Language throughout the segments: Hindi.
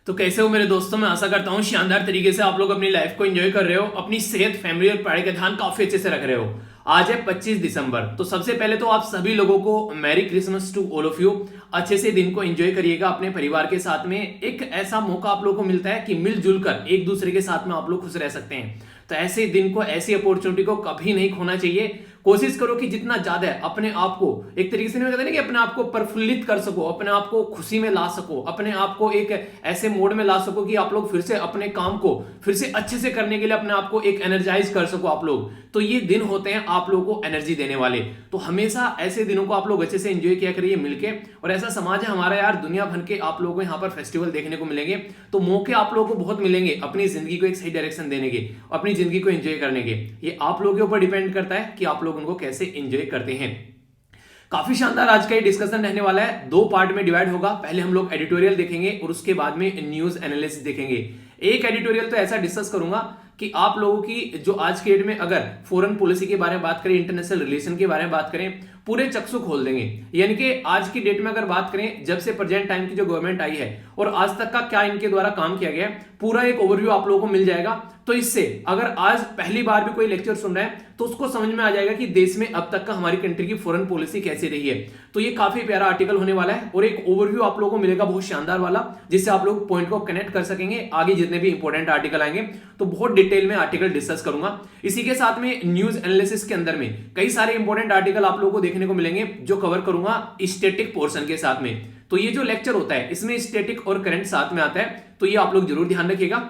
तो कैसे हो मेरे दोस्तों। मैं आशा करता हूँ शानदार तरीके से आप लोग अपनी लाइफ को एंजॉय कर रहे हो, अपनी सेहत, फैमिली और पढ़ाई का ध्यान काफी अच्छे से रख रहे हो। आज है 25 दिसंबर। तो सबसे पहले तो आप सभी लोगों को merry Christmas to all of you. अच्छे से दिन को एंजॉय करिएगा अपने परिवार के साथ में। एक ऐसा मौका आप लोगों को मिलता है कि मिलजुल कर एक दूसरे के साथ में आप लोग खुश रह सकते हैं। तो ऐसे दिन को, ऐसी अपॉर्चुनिटी को कभी नहीं खोना चाहिए। कोशिश करो कि जितना ज्यादा है अपने आप को एक तरीके से, नहीं कहते ना कि अपने आप को प्रफुल्लित कर सको, अपने आप को खुशी में ला सको, अपने आप को एक ऐसे मोड में ला सको कि आप लोग फिर से अपने काम को फिर से अच्छे से करने के लिए अपने आप को एक एनर्जाइज कर सको आप लोग। तो ये दिन होते हैं आप लोगों को एनर्जी देने वाले। तो हमेशा ऐसे दिनों को आप लोग अच्छे से एंजॉय किया करिए मिलके। और ऐसा समाज है हमारा यार, दुनिया भर के आप लोगों को यहाँ पर फेस्टिवल देखने को मिलेंगे। तो मौके आप लोगों को बहुत मिलेंगे अपनी जिंदगी को एक सही डायरेक्शन देने के, अपनी जिंदगी को एंजॉय करने के। ये आप लोगों के ऊपर डिपेंड करता है कि आप लोग उनको कैसे एंजॉय करते हैं। काफी शानदार आज का ये डिस्कशन रहने वाला है। दो पार्ट में डिवाइड होगा। पहले हम लोग एडिटोरियल देखेंगे और उसके बाद में न्यूज एनालिसिस देखेंगे। एक एडिटोरियल तो ऐसा डिस्कस करूंगा कि आप लोगों की जो आज के डेट में अगर फॉरेन पॉलिसी के बारे में बात करें, इंटरनेशनल रिलेशन के बारे में बात करें, पूरे चक्षु खोल देंगे। यानी कि आज की डेट में अगर बात करें, जब से प्रेजेंट टाइम की जो गवर्नमेंट आई है और आज तक का क्या इनके द्वारा काम किया गया है, पूरा एक ओवरव्यू आप लोगों को मिल जाएगा। तो इससे अगर आज पहली बार भी कोई लेक्चर सुन रहा है तो उसको समझ में आ जाएगा कि देश में अब तक का हमारी कंट्री की फॉरेन पॉलिसी कैसी रही है। तो ये काफी प्यारा आर्टिकल होने वाला है और एक ओवरव्यू आप लोगों को मिलेगा बहुत शानदार वाला, जिससे आप लोग पॉइंट को कनेक्ट कर सकेंगे। आगे जितने भी इंपॉर्टेंट आर्टिकल आएंगे तो बहुत डिटेल में आर्टिकल डिस्कस करूंगा। इसी के साथ में न्यूज एनालिसिस के अंदर में कई सारे इंपॉर्टेंट आर्टिकल आप लोगों को देखने को मिलेंगे जो कवर करूंगा स्टैटिक पोर्शन के साथ में। तो ये जो लेक्चर होता है इसमें स्टैटिक और करंट साथ में आता है, तो ये आप लोग जरूर ध्यान रखिएगा,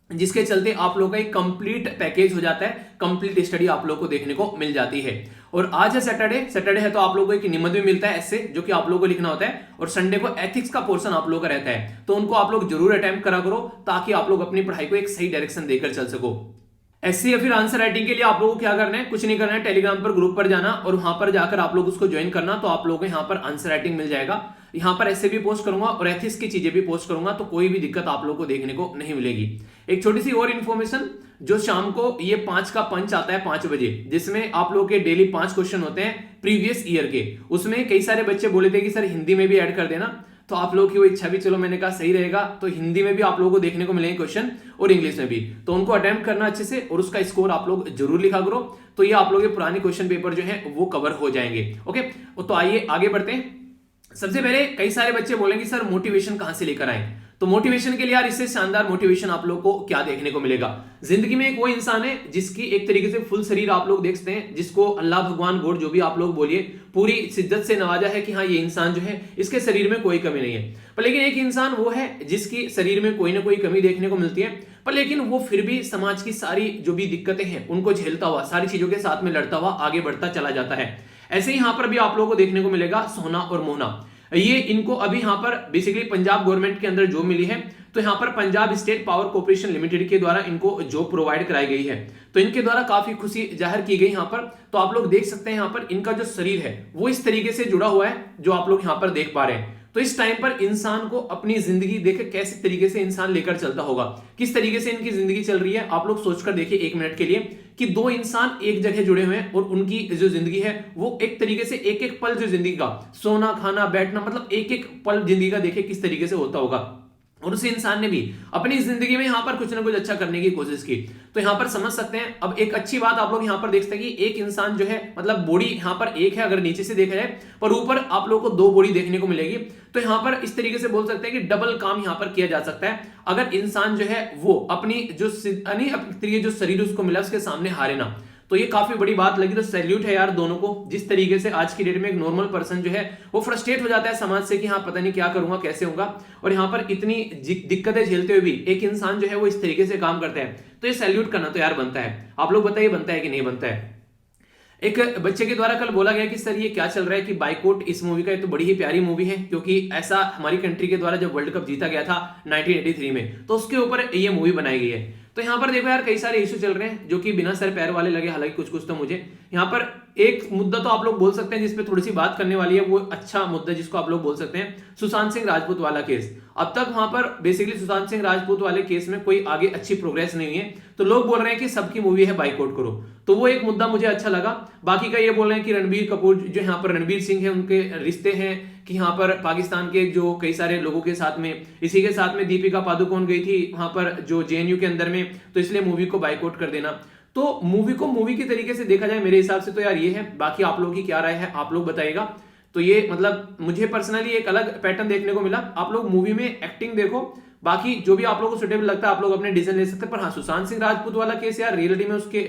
जिसके चलते आप लोगों का एक कंप्लीट पैकेज हो जाता है, कंप्लीट स्टडी आप लोगों को देखने को मिल जाती है। और आज है सैटरडे है तो आप लोगों को एक निबंध भी मिलता है ऐसे, जो कि आप लोगों को लिखना होता है। और संडे को एथिक्स का पोर्शन आप लोगों का रहता है, तो उनको आप लोग जरूर अटेम्प्ट करा करो ताकि आप लोग अपनी पढ़ाई को एक सही डायरेक्शन देकर चल सको। ऐसे या फिर आंसर राइटिंग के लिए आप लोगों को क्या करना है, कुछ नहीं करना है, टेलीग्राम पर ग्रुप पर जाना और वहां पर जाकर आप लोग उसको ज्वाइन करना। तो आप लोगों को यहाँ पर आंसर राइटिंग मिल जाएगा। यहाँ पर ऐसे भी पोस्ट करूंगा और एथिक्स की चीजें भी पोस्ट करूंगा, तो कोई भी दिक्कत आप लोगों को देखने को नहीं मिलेगी। एक छोटी सी और इन्फॉर्मेशन, जो शाम को ये 5 का पंच आता है 5 बजे, जिसमें आप लोगों के डेली 5 क्वेश्चन होते हैं प्रीवियस ईयर के। उसमें कई सारे बच्चे बोले थे कि सर हिंदी में भी ऐड कर देना, तो आप लोगों की वो इच्छा भी, चलो मैंने कहा सही रहेगा। तो हिंदी में भी आप लोगों को देखने को मिलेंगे क्वेश्चन और इंग्लिश में भी, तो उनको अटेम्प्ट करना अच्छे से और उसका स्कोर आप लोग जरूर लिखा करो। तो ये आप लोगों के पुराने क्वेश्चन पेपर जो है वो कवर हो जाएंगे। ओके, तो आइए आगे बढ़ते हैं। सबसे पहले कई सारे बच्चे बोलेंगे सर मोटिवेशन कहां से लेकर आए, तो मोटिवेशन के लिए यार इससे शानदार मोटिवेशन आप लोग को क्या देखने को मिलेगा। जिंदगी में एक वो इंसान है जिसकी एक तरीके से फुल शरीर आप लोग देखते हैं, जिसको अल्लाह, भगवान, गॉड जो भी आप लोग बोलिए, पूरी शिद्दत से नवाजा है कि हाँ ये इंसान जो है इसके शरीर में कोई कमी नहीं है। पर लेकिन एक इंसान वो है जिसकी शरीर में कोई ना कोई कमी देखने को मिलती है, पर लेकिन वो फिर भी समाज की सारी जो भी दिक्कतें हैं उनको झेलता हुआ, सारी चीजों के साथ में लड़ता हुआ आगे बढ़ता चला जाता है। ऐसे ही यहां पर भी आप लोगों को देखने को मिलेगा सोना और मोहना। ये इनको अभी यहां पर बेसिकली पंजाब गवर्नमेंट के अंदर जॉब मिली है। तो यहां पर Punjab state power corporation limited के द्वारा इनको जॉब प्रोवाइड कराई गई है। तो इनके द्वारा काफी खुशी जाहिर की गई यहां पर। तो आप लोग देख सकते हैं यहां पर इनका जो शरीर है वो इस तरीके से जुड़ा हुआ है जो आप लोग यहां पर देख पा रहे हैं। तो इस टाइम पर इंसान को अपनी जिंदगी देखे कैसे तरीके से इंसान लेकर चलता होगा, किस तरीके से इनकी जिंदगी चल रही है, आप लोग सोचकर देखिए 1 मिनट के लिए कि 2 इंसान एक जगह जुड़े हुए हैं और उनकी जो जिंदगी है वो एक तरीके से एक एक पल जो जिंदगी का सोना, खाना, बैठना, मतलब एक एक पल जिंदगी का देखिए किस तरीके से होता होगा। और उस इंसान ने भी अपनी जिंदगी में यहां पर कुछ ना कुछ अच्छा करने की कोशिश की। तो यहां पर समझ सकते हैं। अब एक अच्छी बात आप लोग यहां पर देख सकते हैं कि एक इंसान जो है, मतलब बॉडी यहां पर एक है अगर नीचे से देखा जाए, पर ऊपर आप लोग को 2 बॉडी देखने को मिलेगी। तो यहां पर इस तरीके से बोल सकते हैं कि डबल काम यहां पर किया जा सकता है अगर इंसान जो है वो अपनी जो शरीर उसको मिला उसके सामने हारे ना। तो ये काफी बड़ी बात लगी। तो सैल्यूट है यार दोनों को, जिस तरीके से आज की डेट में एक नॉर्मल पर्सन जो है वो फ्रस्ट्रेट हो जाता है समाज से कि हाँ पता नहीं क्या करूंगा, कैसे होगा, और यहाँ पर इतनी दिक्कतें झेलते हुए भी एक इंसान जो है वो इस तरीके से काम करता है। तो ये सैल्यूट करना तो यार बनता है। आप लोग बताइए बनता है कि नहीं बनता है। एक बच्चे के द्वारा कल बोला गया कि सर ये क्या चल रहा है कि बाइकआउट इस मूवी का, ये तो बड़ी ही प्यारी मूवी है, क्योंकि ऐसा हमारी कंट्री के द्वारा जब वर्ल्ड कप जीता गया था 1983 में, तो उसके ऊपर ये मूवी बनाई गई है। तो यहाँ पर देखो यार कई सारे इश्यू चल रहे हैं जो कि बिना सर पैर वाले लगे, हालांकि कुछ कुछ तो मुझे यहाँ पर एक मुद्दा तो आप लोग बोल सकते हैं जिसपे थोड़ी सी बात करने वाली है, वो अच्छा मुद्दा जिसको आप लोग बोल सकते हैं सुशांत सिंह राजपूत वाला केस। अब तक वहां पर बेसिकली सुशांत सिंह राजपूत वाले केस में कोई आगे अच्छी प्रोग्रेस नहीं हुई है। तो लोग बोल रहे हैं कि सबकी मूवी है बाइकआउट करो, तो वो एक मुद्दा मुझे अच्छा लगा। बाकी का ये बोल रहे हैं कि रणबीर कपूर जो यहाँ पर रणबीर सिंह है उनके रिश्ते हैं कि यहाँ पर पाकिस्तान के जो कई सारे लोगों के साथ में, इसी के साथ में दीपिका पादुकोण गई थी वहां पर जो जेएनयू के अंदर में, तो इसलिए मूवी को बाइकआउट कर देना। तो मूवी को मूवी की तरीके से देखा जाए मेरे हिसाब से तो यार ये है। बाकी आप लोगों की क्या राय है आप लोग बताइएगा। तो ये मतलब मुझे पर्सनली एक अलग पैटर्न देखने को मिला। आप लोग मूवी में एक्टिंग देखो, बाकी जो भी आप लोगों को सुटेबल लगता है आप लोग अपने डिसीजन ले सकते हैं। पर हाँ, सुशांत सिंह राजपूत वाला केस यार रियलिटी में उसके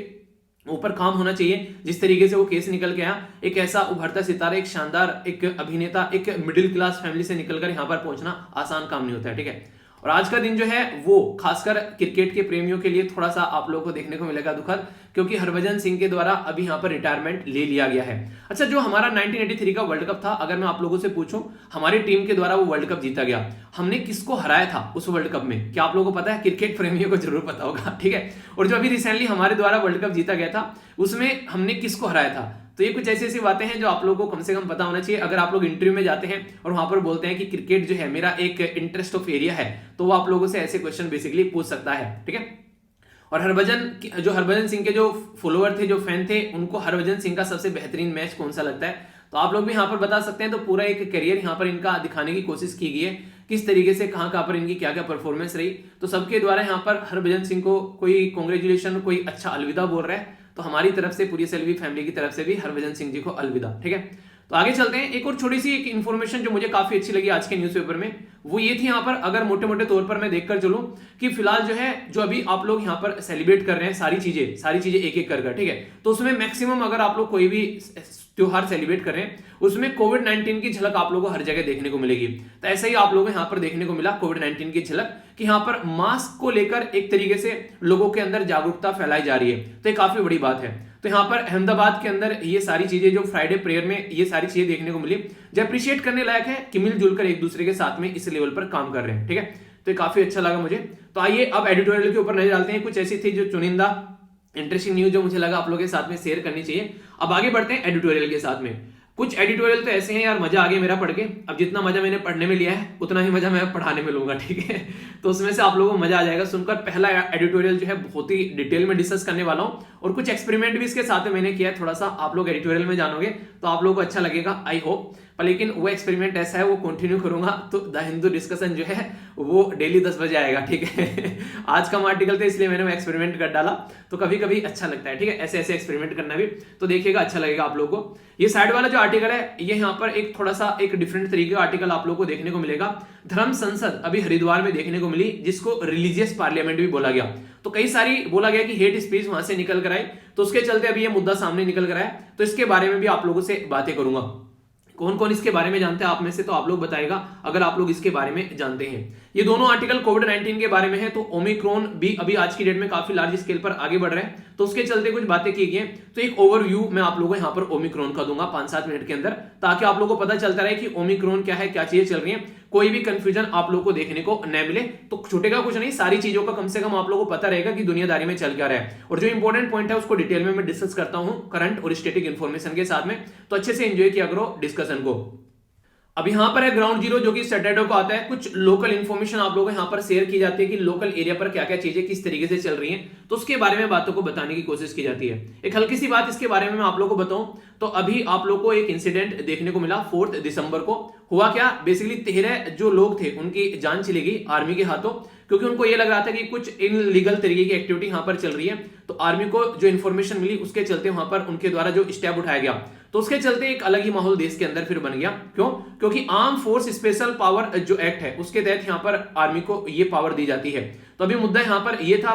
ऊपर काम होना चाहिए। जिस तरीके से वो केस निकल के आया, एक ऐसा उभरता सितारा, एक शानदार एक अभिनेता, एक मिडिल क्लास फैमिली से निकलकर यहां पर पहुंचना आसान काम नहीं होता है, ठीक है। और आज का दिन जो है वो खासकर क्रिकेट के प्रेमियों के लिए थोड़ा सा आप लोगों को देखने को मिलेगा दुखद, क्योंकि हरभजन सिंह के द्वारा अभी यहां पर रिटायरमेंट ले लिया गया है। अच्छा, जो हमारा 1983 का वर्ल्ड कप था, अगर मैं आप लोगों से पूछूं हमारी टीम के द्वारा वो वर्ल्ड कप जीता गया, हमने किसको हराया था उस वर्ल्ड कप में, क्या आप लोगों को पता है? क्रिकेट प्रेमियों को जरूर पता होगा, ठीक है। और जो अभी रिसेंटली हमारे द्वारा वर्ल्ड कप जीता गया था उसमें हमने किसको हराया था? तो ये कुछ ऐसी ऐसी बातें हैं जो आप लोगों को कम से कम पता होना चाहिए। अगर आप लोग इंटरव्यू में जाते हैं और वहां पर बोलते हैं कि क्रिकेट जो है मेरा एक इंटरेस्ट ऑफ एरिया है, तो वो आप लोगों से ऐसे क्वेश्चन बेसिकली पूछ सकता है, ठीक है। और हरभजन सिंह के जो फॉलोअर थे, जो फैन थे, उनको हरभजन सिंह का सबसे बेहतरीन मैच कौन सा लगता है, तो आप लोग भी यहाँ पर बता सकते हैं। तो पूरा एक करियर यहाँ पर इनका दिखाने की कोशिश की गई है, किस तरीके से कहाँ पर इनकी क्या क्या परफॉर्मेंस रही। तो सबके द्वारा यहाँ पर हरभजन सिंह को कोई कॉन्ग्रेचुलेशन, कोई अच्छा अलविदा बोल रहा है। तो हमारी तरफ से, पूरी सेल्वी फैमिली की तरफ से भी हरभजन सिंह जी को अलविदा, ठीक है। तो आगे चलते हैं। एक और छोटी सी एक इन्फॉर्मेशन जो मुझे काफी अच्छी लगी आज के न्यूज़पेपर में, वो ये थी यहाँ पर, अगर मोटे मोटे तौर पर मैं देखकर चलूं कि फिलहाल जो है, जो अभी आप लोग यहाँ पर सेलिब्रेट कर रहे हैं सारी चीजें एक एक कर, ठीक है। तो उसमें मैक्सिमम अगर आप लोग कोई भी त्योहार सेलिब्रेट कर रहे हैं उसमें कोविड-19 की झलक आप लोगों को हर जगह देखने को मिलेगी। तो ऐसा ही आप लोगों को यहाँ पर देखने को मिला कोविड-19 की झलक, कि यहाँ पर मास्क को लेकर एक तरीके से लोगों के अंदर जागरूकता फैलाई जा रही है। तो ये काफी बड़ी बात है। तो यहाँ पर अहमदाबाद के अंदर ये सारी चीजें, जो फ्राइडे प्रेयर में ये सारी चीजें देखने को मिली, जो अप्रिशिएट करने लायक है कि मिलजुल कर एक दूसरे के साथ में इस लेवल पर काम कर रहे हैं, ठीक है। तो ये काफी अच्छा लगा मुझे। तो आइए अब एडिटोरियल के ऊपर नजर डालते हैं। कुछ ऐसी थी जो चुनिंदा इंटरेस्टिंग न्यूज जो मुझे लगा आप लोगों के साथ में शेयर करनी चाहिए। अब आगे बढ़ते हैं एडिटोरियल के साथ में। कुछ एडिटोरियल तो ऐसे हैं यार, मजा आ गया मेरा पढ़ के। अब जितना मजा मैंने पढ़ने में लिया है उतना ही मजा मैं पढ़ाने में लूंगा, ठीक है। तो उसमें से आप लोगों को मजा आ जाएगा सुनकर। पहला एडिटोरियल जो है बहुत ही डिटेल में डिस्कस करने वाला हूं, और कुछ एक्सपेरिमेंट भी इसके साथ में मैंने किया है। थोड़ा सा आप लोग एडिटोरियल में जानोगे तो आप लोगों को अच्छा लगेगा, आई होप। पर लेकिन वो एक्सपेरिमेंट ऐसा है, वो कंटिन्यू करूंगा तो द हिंदू डिस्कशन जो है वो डेली 10 बजे आएगा, ठीक है। आज का आर्टिकल था इसलिए मैंने वो एक्सपेरिमेंट कर डाला। तो कभी कभी अच्छा लगता है, ठीक है, ऐसे ऐसे एक्सपेरिमेंट करना भी। तो देखिएगा, अच्छा लगेगा आप लोगों को। ये साइड वाला जो आर्टिकल है, ये यहाँ पर एक थोड़ा सा एक डिफरेंट तरीके का आर्टिकल आप लोगों को देखने को मिलेगा। धर्म संसद अभी हरिद्वार में देखने को मिली, जिसको रिलीजियस पार्लियामेंट भी बोला गया। तो कई सारी बोला गया कि हेट स्पीच वहां से निकल कर आई, तो उसके चलते अभी ये मुद्दा सामने निकल कर आया। तो इसके बारे में भी आप लोगों से बातें करूंगा। कौन कौन इसके बारे में जानते हैं आप में से, तो आप लोग बताएगा अगर आप लोग इसके बारे में जानते हैं। ये दोनों आर्टिकल कोविड-19 के बारे में है। तो ओमिक्रॉन भी अभी आज की डेट में काफी लार्ज स्केल पर आगे बढ़ रहा है, तो उसके चलते कुछ बातें की गई हैं। तो एक ओवरव्यू मैं आप लोगों को यहाँ पर ओमिक्रॉन का दूंगा 5-7 मिनट के अंदर, ताकि आप लोगों को पता चलता रहे कि ओमिक्रॉन क्या है, क्या चीजें चल रही हैं, कोई भी कंफ्यूजन आप लोगों को देखने को न मिले। तो छूटेगा कुछ नहीं, सारी चीजों का कम से कम आप लोगों को पता रहेगा कि दुनियादारी में चल क्या रहा है। और जो इंपॉर्टेंट पॉइंट है उसको डिटेल में मैं डिस्कस करता हूं करंट और स्टैटिक इंफॉर्मेशन के साथ में। तो अच्छे से एंजॉय किया करो डिस्कशन को। अब यहां पर है ग्राउंड जीरो, जो कि सैटरडे को आता है। कुछ लोकल इंफॉर्मेशन आप लोगों को यहां पर शेयर की जाती है कि लोकल एरिया पर क्या क्या चीजें किस तरीके से चल रही हैं, तो उसके बारे में बातों को बताने की कोशिश की जाती है। एक हल्की सी बात इसके बारे में मैं आप लोगों को बताऊं तो अभी आप लोगों को एक इंसिडेंट देखने को मिला 4 दिसंबर को। हुआ क्या, बेसिकली 13 जो लोग थे उनकी जान चली गई आर्मी के हाथों, क्योंकि उनको ये लग रहा था कि कुछ इनलीगल तरीके की एक्टिविटी यहां पर चल रही है। तो आर्मी को जो इन्फॉर्मेशन मिली उसके चलते वहां पर उनके द्वारा जो स्टेप उठाया गया, तो उसके चलते एक अलग ही माहौल देश के अंदर फिर बन गया। क्यों? क्योंकि आर्म फोर्स स्पेशल पावर जो एक्ट है उसके तहत यहां पर आर्मी को ये पावर दी जाती है। तो अभी मुद्दा यहां पर ये था,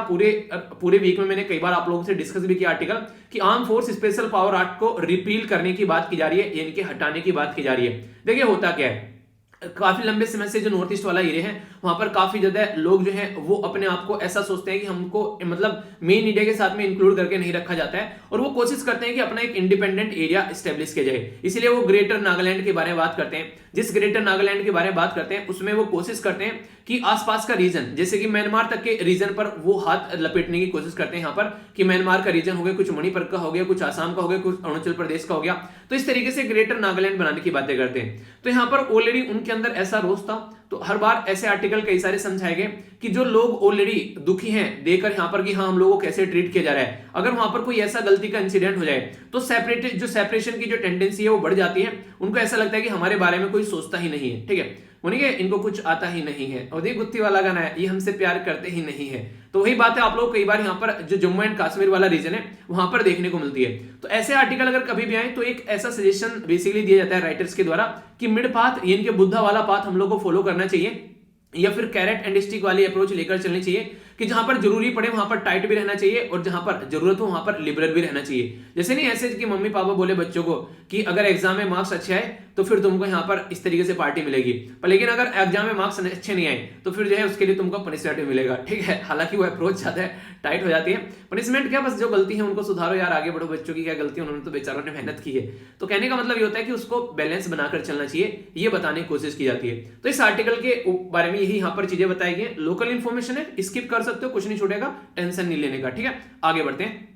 पूरे वीक में मैंने कई बार आप लोगों से डिस्कस भी किया आर्टिकल, कि arm force special power act को रिपील करने की बात की जा रही है, इनके हटाने की बात की जा रही है। देखिए होता क्या है, काफी लंबे समय से जो नॉर्थ ईस्ट वाला एरिया है वहां पर काफी ज्यादा लोग जो हैं वो अपने आप को ऐसा सोचते हैं कि हमको मतलब मेन इंडिया के साथ में इंक्लूड करके नहीं रखा जाता है, और वो कोशिश करते हैं कि अपना एक इंडिपेंडेंट एरिया एस्टेब्लिश किया जाए। इसलिए वो ग्रेटर नागालैंड के बारे में बात करते हैं। जिस ग्रेटर नागालैंड के बारे में बात करते हैं उसमें वो कोशिश करते हैं कि आसपास का रीजन, जैसे कि म्यांमार तक के रीजन पर वो हाथ लपेटने की कोशिश करते हैं यहाँ पर, कि म्यांमार का रीजन हो गया, कुछ मणिपुर का हो गया, कुछ आसाम का हो गया, कुछ अरुणाचल प्रदेश का हो गया। तो इस तरीके से ग्रेटर नागालैंड बनाने की बातें करते हैं। तो यहाँ पर ऑलरेडी उनके अंदर ऐसा रोष था, तो हर बार ऐसे आर्टिकल कई सारे समझाए गए कि जो लोग ऑलरेडी दुखी हैं देकर यहाँ पर कि हाँ हम लोगों को कैसे ट्रीट किया जा रहा है, अगर वहां पर कोई ऐसा गलती का इंसिडेंट हो जाए तो सेपरेशन की जो टेंडेंसी है वो बढ़ जाती है। उनको ऐसा लगता है कि हमारे बारे में कोई सोचता ही नहीं है, ठीक है, उन्हें इनको कुछ आता ही नहीं है, और ये गुत्ती वाला गाना है, ये हमसे प्यार करते ही नहीं है। तो वही बात है आप लोग कई बार यहाँ पर जो जम्मू एंड कश्मीर वाला रीजन है वहां पर देखने को मिलती है। तो ऐसे आर्टिकल अगर कभी भी आए तो एक ऐसा सजेशन बेसिकली दिया जाता है राइटर्स के द्वारा कि मिड पाथ यानी कि बुद्धा वाला पाथ हम लोग को फॉलो करना चाहिए, या फिर कैरेट एंड स्टिक वाली अप्रोच लेकर चलनी चाहिए कि जहां पर जरूरी पड़े वहां पर टाइट भी रहना चाहिए और जहां पर जरूरत हो वहां पर लिबरल भी रहना चाहिए। जैसे नहीं ऐसे कि मम्मी पापा बोले बच्चों को कि अगर एग्जाम में मार्क्स अच्छे आए तो फिर तुमको यहाँ पर इस तरीके से पार्टी मिलेगी, पर लेकिन अगर एग्जाम में मार्क्स अच्छे नहीं आए तो फिर जो है उसके लिए तुमको पनिशमेंट भी मिलेगा, ठीक है। हालांकि वो अप्रोच ज्यादा टाइट हो जाती है। पनिशमेंट क्या, बस जो गलती है उनको सुधारो यार, आगे बढ़ो, बच्चों की क्या गलती है, उन्होंने तो बेचारों ने मेहनत की है। तो कहने का मतलब ये होता है कि उसको बैलेंस बनाकर चलना चाहिए, ये बताने की कोशिश की जाती है। तो इस आर्टिकल के बारे में यही यहाँ पर चीजें बताई गई। लोकल इन्फॉर्मेशन है, स्किप कर सकते हो, कुछ नहीं छूटेगा, टेंशन नहीं लेने का, ठीक है। आगे बढ़ते हैं।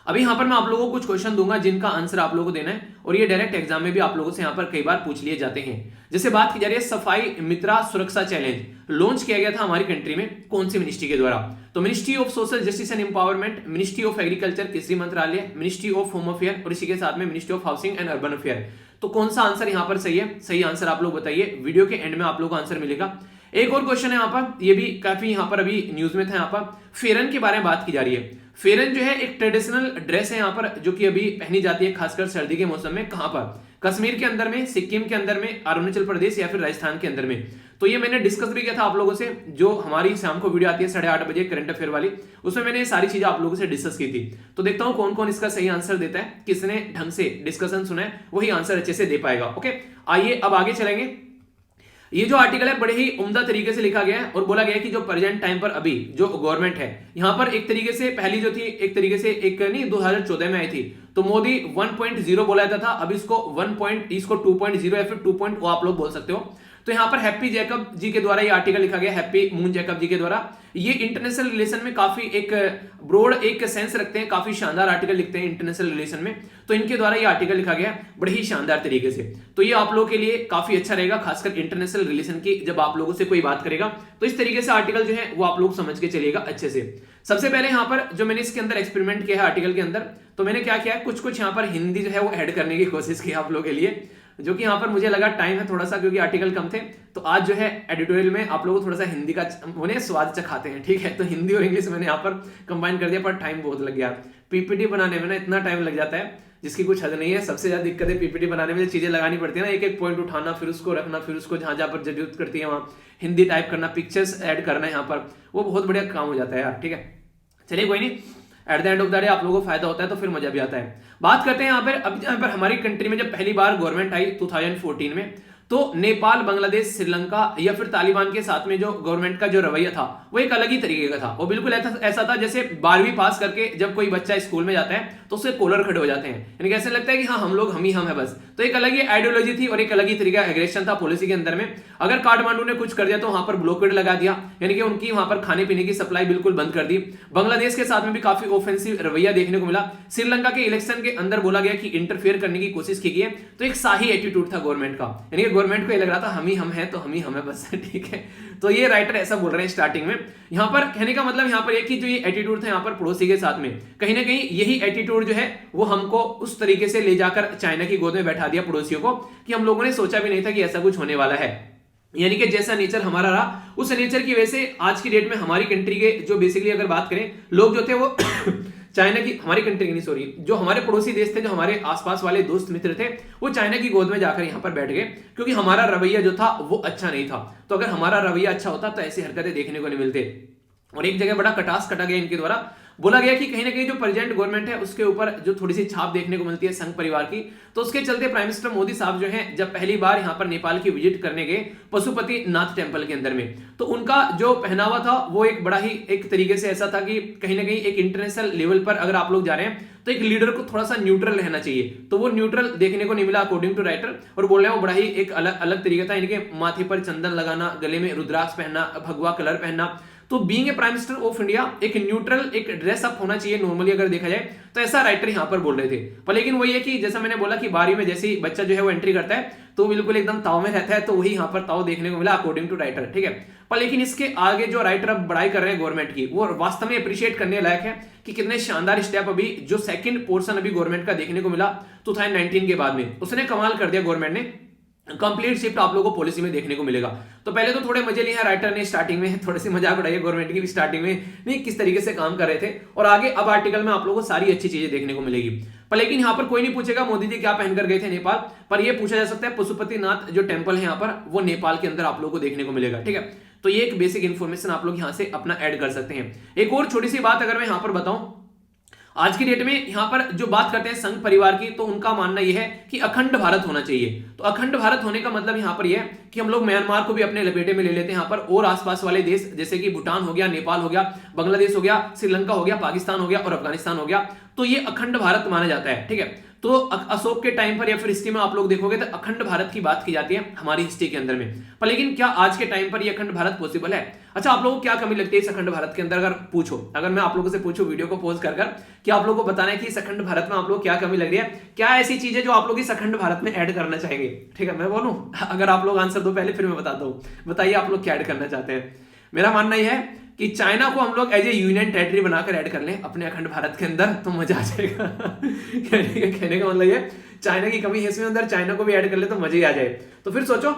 अभी यहां पर मैं आप लोगों को कुछ क्वेश्चन दूंगा जिनका आंसर आप लोगों को देना है, और ये डायरेक्ट एग्जाम में भी आप लोगों से यहां पर कई बार पूछ लिए जाते हैं। जैसे बात की जा रही है सफाई मित्रा सुरक्षा चैलेंज लॉन्च किया गया था हमारी कंट्री में कौन सी मिनिस्ट्री के द्वारा? तो ministry of social justice and empowerment, ministry of agriculture कृषि मंत्रालय, मिनिस्ट्री ऑफ होम अफेयर और इसी के साथ में ministry of housing and urban affair. तो कौन सा आंसर यहां पर सही है? सही आंसर आप लोग बताइए, वीडियो के एंड में आप लोग को आंसर मिलेगा। एक और क्वेश्चन है यहाँ पर, ये भी काफी यहाँ पर अभी न्यूज में था, यहाँ पर फेरन के बारे में बात की जा रही है। फेरन जो है एक ट्रेडिशनल ड्रेस है यहाँ पर जो कि अभी पहनी जाती है खासकर सर्दी के मौसम में। कहां पर? कश्मीर के अंदर में, सिक्किम के अंदर में, अरुणाचल प्रदेश या फिर राजस्थान के अंदर में। तो ये मैंने डिस्कस भी किया था आप लोगों से, जो हमारी शाम को वीडियो आती है 8:30 बजे करंट अफेयर वाली, उसमें मैंने ये सारी चीजें आप लोगों से डिस्कस की थी। तो देखता हूं कौन कौन इसका सही आंसर देता है, किसने ढंग से डिस्कशन सुना है वही आंसर अच्छे से दे पाएगा। ओके, आइए अब आगे चलेंगे। ये जो आर्टिकल है बड़े ही उम्दा तरीके से लिखा गया है और बोला गया है कि जो प्रेजेंट टाइम पर अभी जो गवर्नमेंट है यहाँ पर एक तरीके से पहली जो थी एक तरीके से एक नहीं 2014 में आई थी, तो मोदी 1.0 बोला जाता था, अब इसको 2.0 या फिर 2.0 आप लोग बोल सकते हो। तो यहाँ पर हैप्पी जैकब जी के द्वारा ये आर्टिकल लिखा गया, हैप्पी मून जैकब जी के द्वारा। ये इंटरनेशनल रिलेशन में काफी एक ब्रॉड एक सेंस रखते हैं, काफी शानदार आर्टिकल लिखते हैं इंटरनेशनल रिलेशन में, तो इनके द्वारा ये आर्टिकल लिखा गया बड़े ही शानदार तरीके से। तो ये आप लोगों के लिए काफी अच्छा रहेगा, खासकर इंटरनेशनल रिलेशन की जब आप लोगों से कोई बात करेगा तो इस तरीके से आर्टिकल जो है वो आप लोग समझ के चलिएगा अच्छे से। सबसे पहले यहाँ पर जो मैंने इसके अंदर एक्सपेरिमेंट किया है आर्टिकल के अंदर, तो मैंने क्या किया है कुछ यहाँ पर हिंदी जो है वो ऐड करने की कोशिश की आप लोगों के लिए, जो कि यहाँ पर मुझे लगा टाइम है थोड़ा सा क्योंकि आर्टिकल कम थे, तो आज जो है एडिटोरियल में आप लोगों को थोड़ा सा हिंदी का उन्हें स्वाद चखाते हैं, ठीक है। तो हिंदी और इंग्लिश मैंने यहाँ पर कंबाइन कर दिया, पर टाइम बहुत लग गया। पीपीटी बनाने में ना इतना टाइम लग जाता है जिसकी कुछ हद नहीं है। सबसे ज्यादा दिक्कत है पीपीटी बनाने में, चीजें लगानी पड़ती है ना, एक एक पॉइंट उठाना, फिर उसको रखना, फिर उसको जहां जहां पर जरूरत करती है वहां हिंदी टाइप करना, पिक्चर्स ऐड करना, यहाँ पर वो बहुत बढ़िया काम हो जाता है यार, ठीक है। चलिए कोई नहीं, at the end of the day आप लोगों को फायदा होता है तो फिर मजा भी आता है। बात करते हैं यहाँ पर हमारी कंट्री में जब पहली बार गवर्नमेंट आई 2014 में, तो नेपाल, बांग्लादेश, श्रीलंका या फिर तालिबान के साथ में जो गवर्नमेंट का जो रवैया था वो एक अलग ही तरीके का था। वो बिल्कुल ऐसा था जैसे 12वीं पास करके जब कोई बच्चा स्कूल में जाता है तो उससे कॉलर खड़े हो जाते हैं, यानी कि ऐसा लगता है कि हाँ हम लोग हम ही हम है बस। तो एक अलग ही आइडियोलॉजी थी और एक अलग ही तरीका एग्रेशन था पॉलिसी के अंदर में। अगर काठमांडू ने कुछ कर दिया तो वहां पर ब्लॉकेड लगा दिया, यानी कि उनकी वहां पर खाने पीने की सप्लाई बिल्कुल बंद कर दी। बांग्लादेश के साथ में भी काफी ऑफेंसिव रवैया देखने को मिला। श्रीलंका के इलेक्शन के अंदर बोला गया कि इंटरफेयर करने की कोशिश की गई है, तो एक शाही एटीट्यूड था गवर्नमेंट का, यानी कि गवर्नमेंट को ये लग रहा था हम ही हम है तो हम ही हम है बस, ठीक है। तो ये राइटर ऐसा बोल रहे हैं स्टार्टिंग में। यहाँ पर कहने का मतलब यहाँ पर एक ही जो ये एटीट्यूड था यहाँ पर पड़ोसी के साथ में, कहीं ना कहीं यही एटीट्यूड जो है वो हमको उस तरीके से ले जाकर चाइना की गोद में बैठा दिया पड़ोसियों को, कि हम लोगों ने सोचा भी नहीं था कि ऐसा कुछ होने वाला है। यानी कि जैसा नेचर हमारा रहा उस नेचर की वजह से आज की डेट में हमारी कंट्री के जो बेसिकली अगर बात करें लोग जो थे वो चाइना की, हमारी कंट्री की नहीं सॉरी, जो हमारे पड़ोसी देश थे, जो हमारे आसपास वाले दोस्त मित्र थे, वो चाइना की गोद में जाकर यहाँ पर बैठ गए, क्योंकि हमारा रवैया जो था वो अच्छा नहीं था। तो अगर हमारा रवैया अच्छा होता तो ऐसी हरकतें देखने को नहीं मिलते। और एक जगह बड़ा कटास कटा गया इनके द्वारा, बोला गया कि कहीं ना कहीं जो प्रेजेंट गवर्नमेंट है उसके ऊपर जो थोड़ी सी छाप देखने को मिलती है संघ परिवार की, तो उसके चलते प्राइम मिनिस्टर मोदी साहब जो हैं जब पहली बार यहाँ पर नेपाल की विजिट करने गए पशुपति नाथ टेम्पल के अंदर में, तो उनका जो पहनावा था वो एक बड़ा ही एक तरीके से ऐसा था कि कहीं ना कहीं एक इंटरनेशनल लेवल पर अगर आप लोग जा रहे हैं तो एक लीडर को थोड़ा सा न्यूट्रल रहना चाहिए, तो वो न्यूट्रल देखने को नहीं मिला अकॉर्डिंग टू राइटर। और बोल रहे हैं वो बड़ा ही एक अलग अलग तरीका था, यानी कि माथे पर चंदन लगाना, गले में रुद्राक्ष पहनना, भगवा कलर पहनना, तो being a prime minister of India एक न्यूट्रल एक ड्रेस अप होना चाहिए नॉर्मली अगर देखा जाए, तो ऐसा राइटर यहां पर बोल रहे थे। पर लेकिन वही है कि जैसा मैंने बोला कि 12वीं में जैसे ही बच्चा जो है वो एंट्री करता है तो बिल्कुल एकदम ताव में रहता है, तो वही यहां पर ताव देखने को मिला अकॉर्डिंग टू राइटर, ठीक है। पर लेकिन इसके आगे जो राइटर अब बड़ाई कर रहे हैं गवर्नमेंट की, वो वास्तव में अप्रिशिएट करने लायक है कि कितने शानदार स्टेप अभी जो सेकंड पोर्शन अभी गवर्नमेंट का देखने को मिला 2019 के बाद में, उसने कमाल कर दिया गवर्नमेंट ने। कंप्लीट शिफ्ट आप लोगों को पॉलिसी में देखने को मिलेगा। तो पहले तो थोड़े मजे लिए हैं राइटर ने स्टार्टिंग में, थोड़ी सी मजाक उड़ाई है गवर्नमेंट की भी स्टार्टिंग में, नहीं किस तरीके से काम कर रहे थे, और आगे अब आर्टिकल में आप लोगों को सारी अच्छी चीजें देखने को मिलेगी। पर लेकिन यहाँ पर कोई नहीं पूछेगा मोदी जी क्या पहनकर गए थे नेपाल, पर यह पूछा जा सकता है पशुपतिनाथ जो टेंपल है यहाँ पर वो नेपाल के अंदर आप लोगों को देखने को मिलेगा, ठीक है। तो ये एक बेसिक इन्फॉर्मेशन आप लोग यहाँ से अपना ऐड कर सकते हैं। एक और छोटी सी बात अगर मैं यहाँ पर बताऊं, आज की डेट में यहां पर जो बात करते हैं संघ परिवार की, तो उनका मानना यह है कि अखंड भारत होना चाहिए। तो अखंड भारत होने का मतलब यहां पर यह है कि हम लोग म्यांमार को भी अपने लपेटे में ले लेते हैं यहां पर, और आसपास वाले देश जैसे कि भूटान हो गया, नेपाल हो गया, बांग्लादेश हो गया, श्रीलंका हो गया, पाकिस्तान हो गया और अफगानिस्तान हो गया, तो ये अखंड भारत माना जाता है, ठीक है। तो अशोक के टाइम पर या फिर हिस्ट्री में आप लोग देखोगे तो अखंड भारत की बात की जाती है हमारी हिस्ट्री के अंदर में। पर लेकिन क्या आज के टाइम पर ये अखंड भारत पॉसिबल है? अच्छा, आप लोगों को क्या कमी लगती है इस अखंड भारत के अंदर? अगर पूछो, अगर मैं आप लोगों से पूछूं वीडियो को पॉज कर कि आप लोगों को बताना है कि इस अखंड भारत में आप लोग क्या कमी लग रही है, क्या ऐसी चीज है जो आप लोग इस अखंड भारत में ऐड करना चाहेंगे, ठीक है। मैं बोलूं, अगर आप लोग आंसर दो पहले फिर मैं बताता हूं, बताइए आप लोग क्या ऐड करना चाहते हैं। मेरा मानना यह है कि चाइना को हम लोग एज ए यूनियन टेरिटरी बनाकर ऐड कर लें अपने अखंड भारत के अंदर, तो मजा आ जाएगा। कहने का मतलब ये, चाइना की कमी है इसमें अंदर, चाइना को भी ऐड कर ले तो मजा ही आ जाए। तो फिर सोचो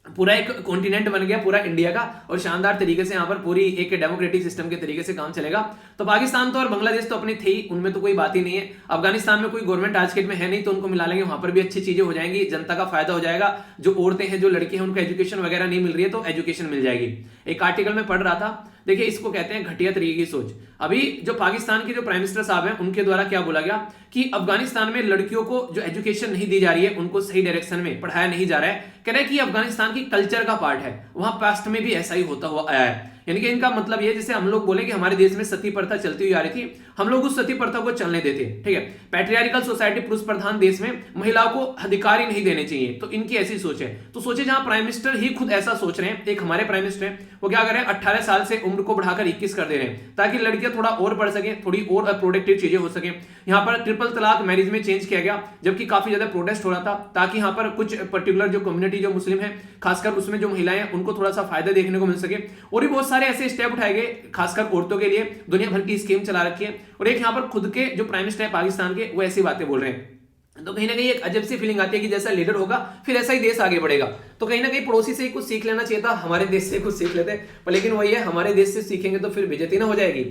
पूरा एक कॉन्टिनेंट बन गया पूरा इंडिया का, और शानदार तरीके से यहाँ पर पूरी एक डेमोक्रेटिक सिस्टम के तरीके से काम चलेगा। तो पाकिस्तान तो और बांग्लादेश तो अपनी थे ही, उनमें तो कोई बात ही नहीं है। अफगानिस्तान में कोई गवर्नमेंट आज के डेट में है नहीं, तो उनको मिला लेंगे, वहां पर भी अच्छी चीजें हो जाएंगी, जनता का फायदा हो जाएगा। जो औरतें हैं, जो लड़की हैं, उनको एजुकेशन वगैरह नहीं मिल रही है तो एजुकेशन मिल जाएगी। एक आर्टिकल में पढ़ रहा था, देखिए इसको कहते हैं घटिया तरीके की सोच। अभी जो पाकिस्तान के जो प्राइम मिनिस्टर साहब हैं, उनके द्वारा क्या बोला गया कि अफगानिस्तान में लड़कियों को जो एजुकेशन नहीं दी जा रही है, उनको सही डायरेक्शन में पढ़ाया नहीं जा रहा है। कह रहे हैं कि अफगानिस्तान की कल्चर का पार्ट है, वहां पास्ट में भी ऐसा ही होता हुआ आया है। यानी कि इनका मतलब ये, जैसे हम लोग बोले कि हमारे देश में सती प्रथा चलती हुई आ रही थी, हम लोग उस सती प्रथा को चलने देते, ठीक है। पैट्रियार्कल सोसाइटी, पुरुष प्रधान देश में महिलाओं को अधिकार ही नहीं देने चाहिए, तो इनकी ऐसी सोच है। तो सोचे जहां प्राइम मिनिस्टर ही खुद ऐसा सोच रहे हैं, एक हमारे प्राइम मिनिस्टर हैं, वो क्या कर रहे हैं 18 साल से उम्र को बढ़ाकर 21 कर दे रहे हैं, ताकि लड़कियां थोड़ा और पढ़ सके, थोड़ी और प्रोडक्टिव चीजें हो सके। यहाँ पर ट्रिपल तलाक मैरिज में चेंज किया गया, जबकि काफी ज्यादा प्रोटेस्ट हो रहा था, ताकि यहाँ पर कुछ पर्टिकुलर जो कम्युनिटी जो मुस्लिम है, खासकर उसमें जो महिलाएं हैं, उनको थोड़ा सा फायदा देखने को मिल सके। और भी बहुत सारे ऐसे स्टेप उठाए गए, खासकर औरतों के लिए दुनिया भर की स्कीम चला रखी है। और एक यहाँ पर खुद के जो प्राइम मिनिस्टर है पाकिस्तान के, वो ऐसी बातें बोल रहे हैं, तो कहीं ना कहीं एक अजब सी फीलिंग आती है कि जैसा लीडर होगा फिर ऐसा ही देश आगे बढ़ेगा। तो कहीं ना कहीं पड़ोसी से कुछ सीख लेना चाहिए था, हमारे देश से कुछ सीख लेते, पर लेकिन वही है, हमारे देश से सीखेंगे तो फिर बेइज्जती ना हो जाएगी।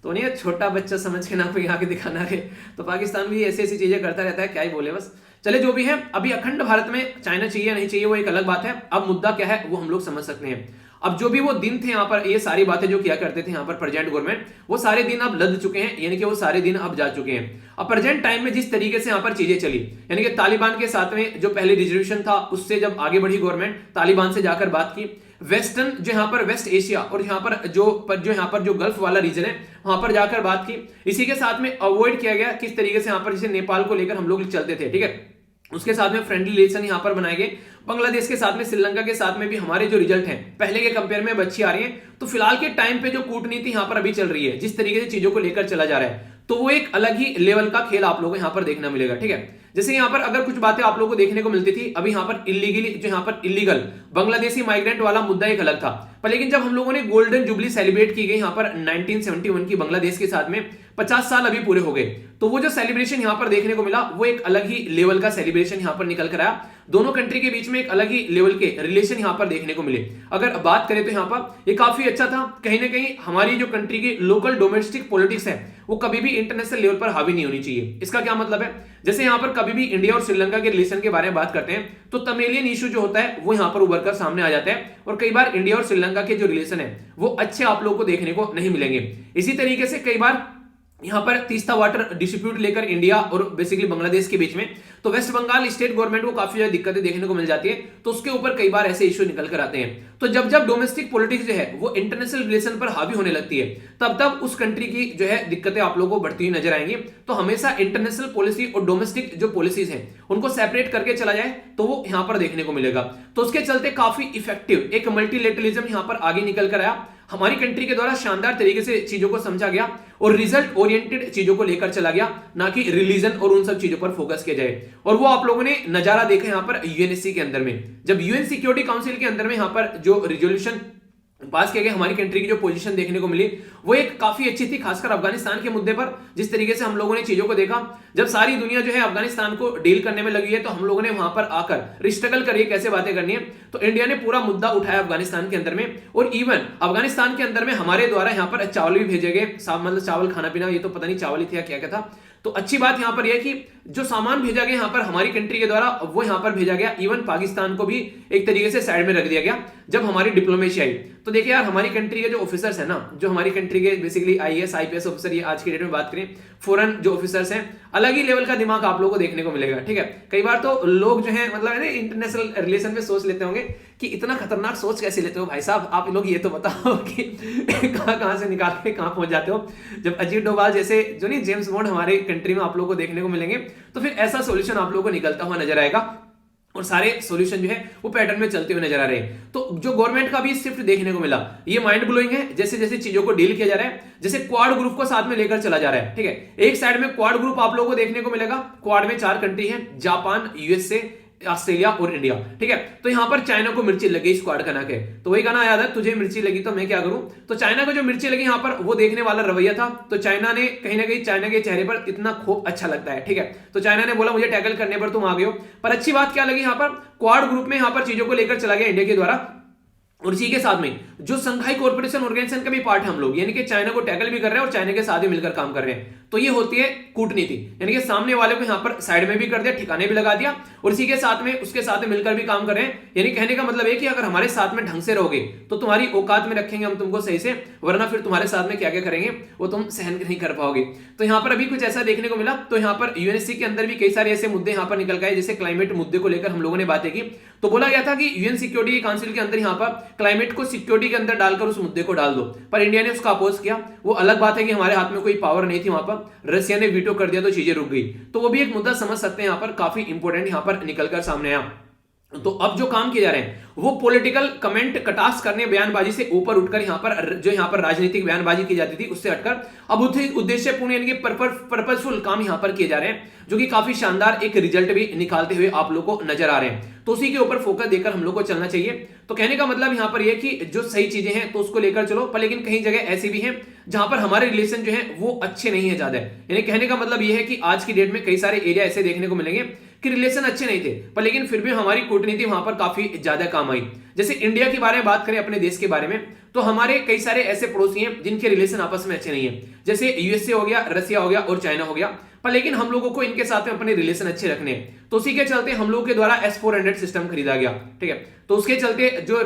तो नहीं, छोटा बच्चा समझ के ना कोई आके दिखाना है। तो पाकिस्तान भी ऐसी ऐसी चीजें करता रहता है, क्या ही बोले बस। चले जो भी है, अभी अखंड भारत में चाइना चाहिए या नहीं चाहिए वो एक अलग बात है। अब मुद्दा क्या है वो हम लोग समझ सकते हैं। अब जो भी वो दिन थे यहाँ पर, ये सारी बातें जो किया करते थे यहाँ पर प्रेजेंट गवर्नमेंट, वो सारे दिन अब लद चुके हैं, यानी कि वो सारे दिन अब जा चुके हैं। अब प्रेजेंट टाइम में जिस तरीके से यहाँ पर चीजें चली, यानी कि तालिबान के साथ में जो पहले रिजर्वेशन था, उससे जब आगे बढ़ी गवर्नमेंट, तालिबान से जाकर बात की, वेस्टर्न जो यहाँ पर वेस्ट एशिया और यहाँ पर जो गल्फ वाला रीजन है, वहां पर जाकर बात की। इसी के साथ में अवॉइड किया गया किस तरीके से यहाँ पर, जैसे नेपाल को लेकर हम लोग चलते थे, ठीक है, उसके साथ में फ्रेंडली रिलेशन यहां पर बनाए गए। बांग्लादेश के साथ में, श्रीलंका के साथ में भी हमारे जो रिजल्ट हैं पहले के कंपेयर में अच्छी आ रही है। तो फिलहाल के टाइम पे जो कूटनीति यहां पर अभी चल रही है, जिस तरीके से चीजों को लेकर चला जा रहा है, तो वो एक अलग ही लेवल का खेल आप लोगों को यहां पर देखना मिलेगा, ठीक है। जैसे यहां पर अगर कुछ बातें आप लोगों को देखने को मिलती थी, अभी यहां पर इलीगली जो यहां पर इलीगल बांग्लादेशी माइग्रेंट वाला मुद्दा एक अलग था। पर लेकिन जब हम लोगों ने गोल्डन जुबली सेलिब्रेट की गई यहां पर 1971 की बांग्लादेश के साथ में, 50 साल अभी पूरे हो गए, तो वो जो सेलिब्रेशन यहां पर देखने को मिला, वो एक अलग ही लेवल का सेलिब्रेशन यहां पर निकल कर आया। दोनों कंट्री के बीच में एक अलग ही लेवल के रिलेशन यहां पर देखने को मिले। अगर बात करें तो यहां पर ये काफी अच्छा था। कहीं ना कहीं हमारी जो कंट्री की लोकल डोमेस्टिक पॉलिटिक्स है, वो कभी भी इंटरनेशनल लेवल पर हावी नहीं होनी चाहिए। इसका क्या मतलब है, जैसे यहां पर कभी भी इंडिया और श्रीलंका के रिलेशन के बारे में बात करते हैं, तो तमिलियन इशू जो होता है वो यहां पर उभर कर सामने आ जाता है, और कई बार इंडिया और श्रीलंका के जो रिलेशन है वो अच्छे आप लोगों को देखने को नहीं मिलेंगे। इसी तरीके से कई बार यहां पर तीस्ता वाटर डिस्प्यूट लेकर इंडिया और बेसिकली बांग्लादेश के बीच में, तो वेस्ट बंगाल स्टेट गवर्नमेंट को काफी ज्यादा दिक्कतें देखने को मिल जाती है, तो उसके ऊपर कई बार ऐसे इश्यू निकल कर आते हैं। तो जब जब डोमेस्टिक पॉलिटिक्स जो है वो इंटरनेशनल रिलेशन पर हावी होने लगती है, तब तब उस कंट्री की जो है दिक्कतें आप लोगों को बढ़ती हुई नजर आएंगी। तो हमेशा इंटरनेशनल पॉलिसी और डोमेस्टिक जो पॉलिसीज हैं उनको सेपरेट करके चला जाए तो वो यहां पर देखने को मिलेगा। तो उसके चलते काफी इफेक्टिव एक मल्टीलेटरलिज्म यहां पर आगे निकल कर आया। हमारी कंट्री के द्वारा शानदार तरीके से चीजों को समझा गया और रिजल्ट ओरिएंटेड चीजों को लेकर चला गया, ना कि रिलीजन और उन सब चीजों पर फोकस किया जाए। और वो आप लोगों ने नजारा देखा यहां पर यूएनएससी के अंदर में, जब यूएन सिक्योरिटी काउंसिल के अंदर में यहां पर जो रिजोल्यूशन पास किया गया, हमारी कंट्री की जो पोजीशन देखने को मिली वो एक काफी अच्छी थी, खासकर अफगानिस्तान के मुद्दे पर। जिस तरीके से हम लोगों ने चीजों को देखा, जब सारी दुनिया जो है अफगानिस्तान को डील करने में लगी है, तो हम लोगों ने वहां पर आकर स्ट्रगल करिए कैसे बातें करनी है, तो इंडिया ने पूरा मुद्दा उठाया अफगानिस्तान के अंदर में। और इवन अफगानिस्तान के अंदर में हमारे द्वारा यहाँ पर चावल भी भेजे गए, मतलब चावल खाना पीना, ये तो पता नहीं चावल ही था या क्या क्या था। तो अच्छी बात यहां पर यह कि जो सामान भेजा गया यहां पर हमारी कंट्री के द्वारा वो यहां पर भेजा गया। इवन पाकिस्तान को भी एक तरीके से साइड में रख दिया गया जब हमारी डिप्लोमेसी आई। तो देखिए यार, हमारी कंट्री के जो ऑफिसर्स है ना, जो हमारी कंट्री के बेसिकली आईएएस आईपीएस ऑफिसर, ये आज की डेट में बात करें फॉरेन जो ऑफिसर्स हैं, अलग ही लेवल का दिमाग आप लोगों को देखने को मिलेगा। ठीक है, कई बार तो लोग जो है मतलब है इंटरनेशनल रिलेशन में सोच लेते होंगे कि इतना खतरनाक सोच कैसे लेते हो भाई साहब, आप लोग ये तो बताओ कि कहां से निकाल के कहां पहुंच जाते हो। जब अजीत डोभाल जैसे जो नहीं जेम्स बॉन्ड हमारे कंट्री में आप लोगों को देखने को मिलेंगे, तो फिर ऐसा सॉल्यूशन आप लोगों को निकलता हुआ नजर आएगा और सारे सॉल्यूशन जो है वो पैटर्न में चलते हुए नजर आ रहे हैं। तो जो गवर्नमेंट का भी शिफ्ट देखने को मिला, ये माइंड ब्लोइंग है। जैसे जैसे चीजों को डील किया जा रहा है, जैसे क्वाड ग्रुप को साथ में लेकर चला जा रहा है। ठीक है, एक साइड में क्वाड ग्रुप आप लोगों को देखने को मिलेगा। क्वाड में 4 कंट्री है, जापान, यूएसए, ऑस्ट्रेलिया और इंडिया। ठीक है, तो यहां पर चाइना को मिर्ची लगी स्क्वाड का ना के, तो वही गाना याद है, तुझे मिर्ची लगी तो मैं क्या करूं। तो चाइना को जो मिर्ची लगी यहां पर वो देखने वाला रवैया था। तो चाइना ने कहीं ना कहीं, चाइना के चेहरे पर इतना खूब अच्छा लगता है। ठीक है, तो चाइना ने बोला मुझे टैकल करने पर तुम आ गए हो। पर अच्छी बात क्या लगी, यहां पर क्वाड ग्रुप में यहां पर चीजों को लेकर चला गया इंडिया के द्वारा। और इसी के साथ में जो संघाई कॉर्पोरेशन ऑर्गेनाइजेशन का भी पार्ट है हम लोग, यानी कि चाइना को टैकल भी कर रहे हैं और चाइना के साथ ही मिलकर काम कर रहे हैं। तो ये होती है कूटनीति, यानी कि सामने वाले को यहां पर साइड में भी कर दिया, ठिकाने भी लगा दिया, और इसी के साथ में उसके साथ में मिलकर भी काम कर रहे हैं। यानी कहने का मतलब है कि अगर हमारे साथ में ढंग से रहोगे तो तुम्हारी औकात में रखेंगे हम तुमको सही से, वरना फिर तुम्हारे साथ में क्या क्या करेंगे वो तुम सहन नहीं कर पाओगे। तो यहां पर अभी कुछ ऐसा देखने को मिला। तो यहां पर यूएनएससी के अंदर भी कई सारे ऐसे मुद्दे यहां पर निकल गए, जैसे क्लाइमेट मुद्दे को लेकर हम लोगों ने बातें की। तो बोला गया था कि यूएन सिक्योरिटी काउंसिल के अंदर यहां पर क्लाइमेट को सिक्योरिटी के अंदर डालकर उस मुद्दे को डाल दो, पर इंडिया ने उसका अपोज किया। वो अलग बात है कि हमारे हाथ में कोई पावर नहीं थी, वहां पर रशिया ने वीटो कर दिया तो चीजें रुक गई। तो वो भी एक मुद्दा समझ सकते हैं, यहां पर काफी इंपॉर्टेंट यहां पर निकलकर सामने आया। तो अब जो काम किए जा रहे हैं वो पॉलिटिकल कमेंट कटाक्ष करने, बयानबाजी से ऊपर उठकर यहां पर जो यहां पर राजनीतिक बयानबाजी की जाती थी उससे हटकर अब उद्देश्यपूर्ण यानी कि पर्पसफुल काम यहां पर किए जा रहे हैं, जो कि काफी शानदार एक रिजल्ट भी निकालते हुए आप लोग को नजर आ रहे हैं। तो उसी के ऊपर फोकस देकर हम लोग को चलना चाहिए। तो कहने का मतलब यहां पर यह कि जो सही चीजें हैं तो उसको लेकर चलो, पर लेकिन कहीं जगह ऐसी भी हैं जहां पर हमारे रिलेशन जो है वो अच्छे नहीं है ज्यादा। यानी कहने का मतलब यह है कि आज की डेट में कई सारे एरिया ऐसे देखने को मिलेंगे कि रिलेशन अच्छे नहीं थे, पर लेकिन फिर भी हमारी कूटनीति वहां पर काफी ज्यादा काम आई। जैसे इंडिया के बारे में बात करें, अपने देश के बारे में, तो हमारे कई सारे ऐसे पड़ोसी हैं जिनके रिलेशन आपस में अच्छे नहीं है, जैसे यूएसए हो गया, रसिया हो गया और चाइना हो गया। पर लेकिन हम लोगों को इनके साथ में अपने रिलेशन अच्छे रखने हैं। तो उसी के चलते हम लोगों के द्वारा S-400 सिस्टम खरीदा गया। ठीक है, तो उसके चलते जो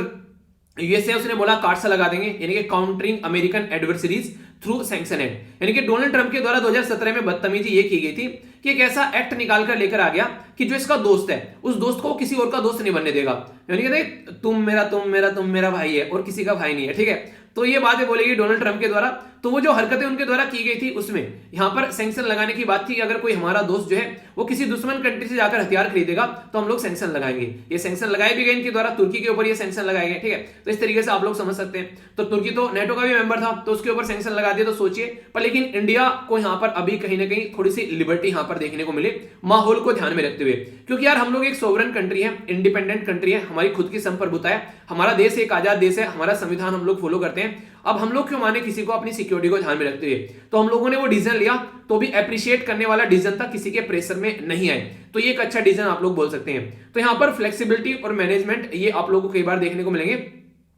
यूएसए उसने बोला कार्ड्स लगा देंगे, यानी कि countering American adversaries through sanction act. यानी कि डोनाल्ड ट्रंप के द्वारा 2017 में बदतमीजी ये की गई थी कि एक ऐसा एक्ट निकाल कर लेकर आ गया कि जो इसका दोस्त है उस दोस्त को किसी और का दोस्त नहीं बनने देगा। यानी कि तुम मेरा भाई है और किसी का भाई नहीं है। ठीक है, तो ये बातें बोलेगी डोनाल्ड ट्रंप के द्वारा। तो वो जो हरकतें उनके द्वारा की गई थी उसमें यहां पर सैंक्शन लगाने की बात थी कि अगर कोई हमारा दोस्त जो है वो किसी दुश्मन कंट्री से जाकर हथियार खरीदेगा तो हम लोग सैंक्शन लगाएंगे। ये सैंक्शन लगाए भी गए इनके द्वारा, तुर्की के ऊपर ये सैंक्शन लगाए गए। ठीक है, तो इस तरीके से आप लोग समझ सकते हैं। तो तुर्की तो नेटो का भी मेंबर था, तो उसके ऊपर सैंक्शन लगा दिया। तो सोचिए, पर लेकिन इंडिया को यहां पर अभी कहीं ना कहीं थोड़ी सी लिबर्टी यहां पर देखने को मिले, माहौल को ध्यान में रखते हुए, क्योंकि यार हम लोग एक सोवरेन कंट्री है, इंडिपेंडेंट कंट्री है, हमारी खुद की संप्रभुता है, हमारा देश एक आजाद देश है, हमारा संविधान हम लोग फॉलो करते हैं। अब हम लोग क्यों माने किसी को अपनी सिक्योरिटी को ध्यान में रखते हुए? तो हम लोगों ने वो डिसीजन लिया, तो भी अप्रिशिएट करने वाला डिसीजन था, किसी के प्रेशर में नहीं आए। तो ये एक अच्छा डिसीजन आप लोग बोल सकते हैं। तो यहां पर फ्लेक्सिबिलिटी और मैनेजमेंट ये आप लोगों को कई बार देखने को मिलेंगे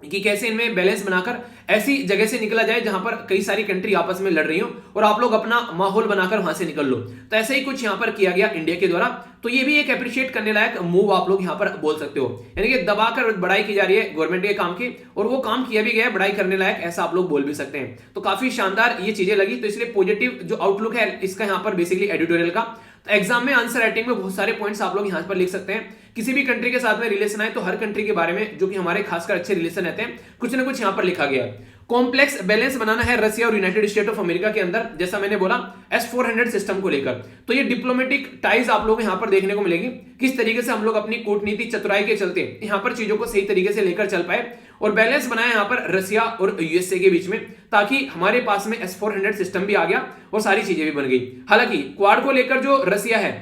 कि कैसे इनमें बैलेंस बनाकर ऐसी जगह से निकला जाए जहां पर कई सारी कंट्री आपस में लड़ रही हो और आप लोग अपना माहौल बनाकर वहां से निकल लो। तो ऐसे ही कुछ यहां पर किया गया इंडिया के द्वारा। तो ये भी एक अप्रिशिएट करने लायक मूव आप लोग यहां पर बोल सकते हो, यानी कि दबाकर बढ़ाई की जा रही है गवर्नमेंट के काम की, और वो काम किया भी गया है बढ़ाई करने लायक, ऐसा आप लोग बोल भी सकते हैं। तो काफी शानदार ये चीजें लगी। तो इसलिए पॉजिटिव जो आउटलुक है इसका यहां पर बेसिकली एडिटोरियल का, तो एग्जाम में आंसर राइटिंग में बहुत सारे पॉइंट्स आप लोग यहां पर लिख सकते हैं। किसी भी कंट्री के साथ में रिलेशन आए तो हर कंट्री के बारे में जो कि हमारे खासकर अच्छे रिलेशन रहते हैं कुछ ना कुछ यहां पर लिखा गया है। कॉम्प्लेक्स बैलेंस बनाना है रसिया और यूनाइटेड स्टेट ऑफ अमेरिका के अंदर, जैसा मैंने बोला S-400 सिस्टम को लेकर। तो ये डिप्लोमेटिक टाइज आप लोग यहां पर देखने को मिलेगी, किस तरीके से हम लोग अपनी कूटनीति चतुराई के चलते यहां पर चीजों को सही तरीके से लेकर चल पाए और बैलेंस बनाया यहां पर रसिया और यूएसए के बीच में, ताकि हमारे पास में S-400 सिस्टम भी आ गया और सारी चीजें भी बन गई। हालांकि क्वाड को लेकर जो रसिया है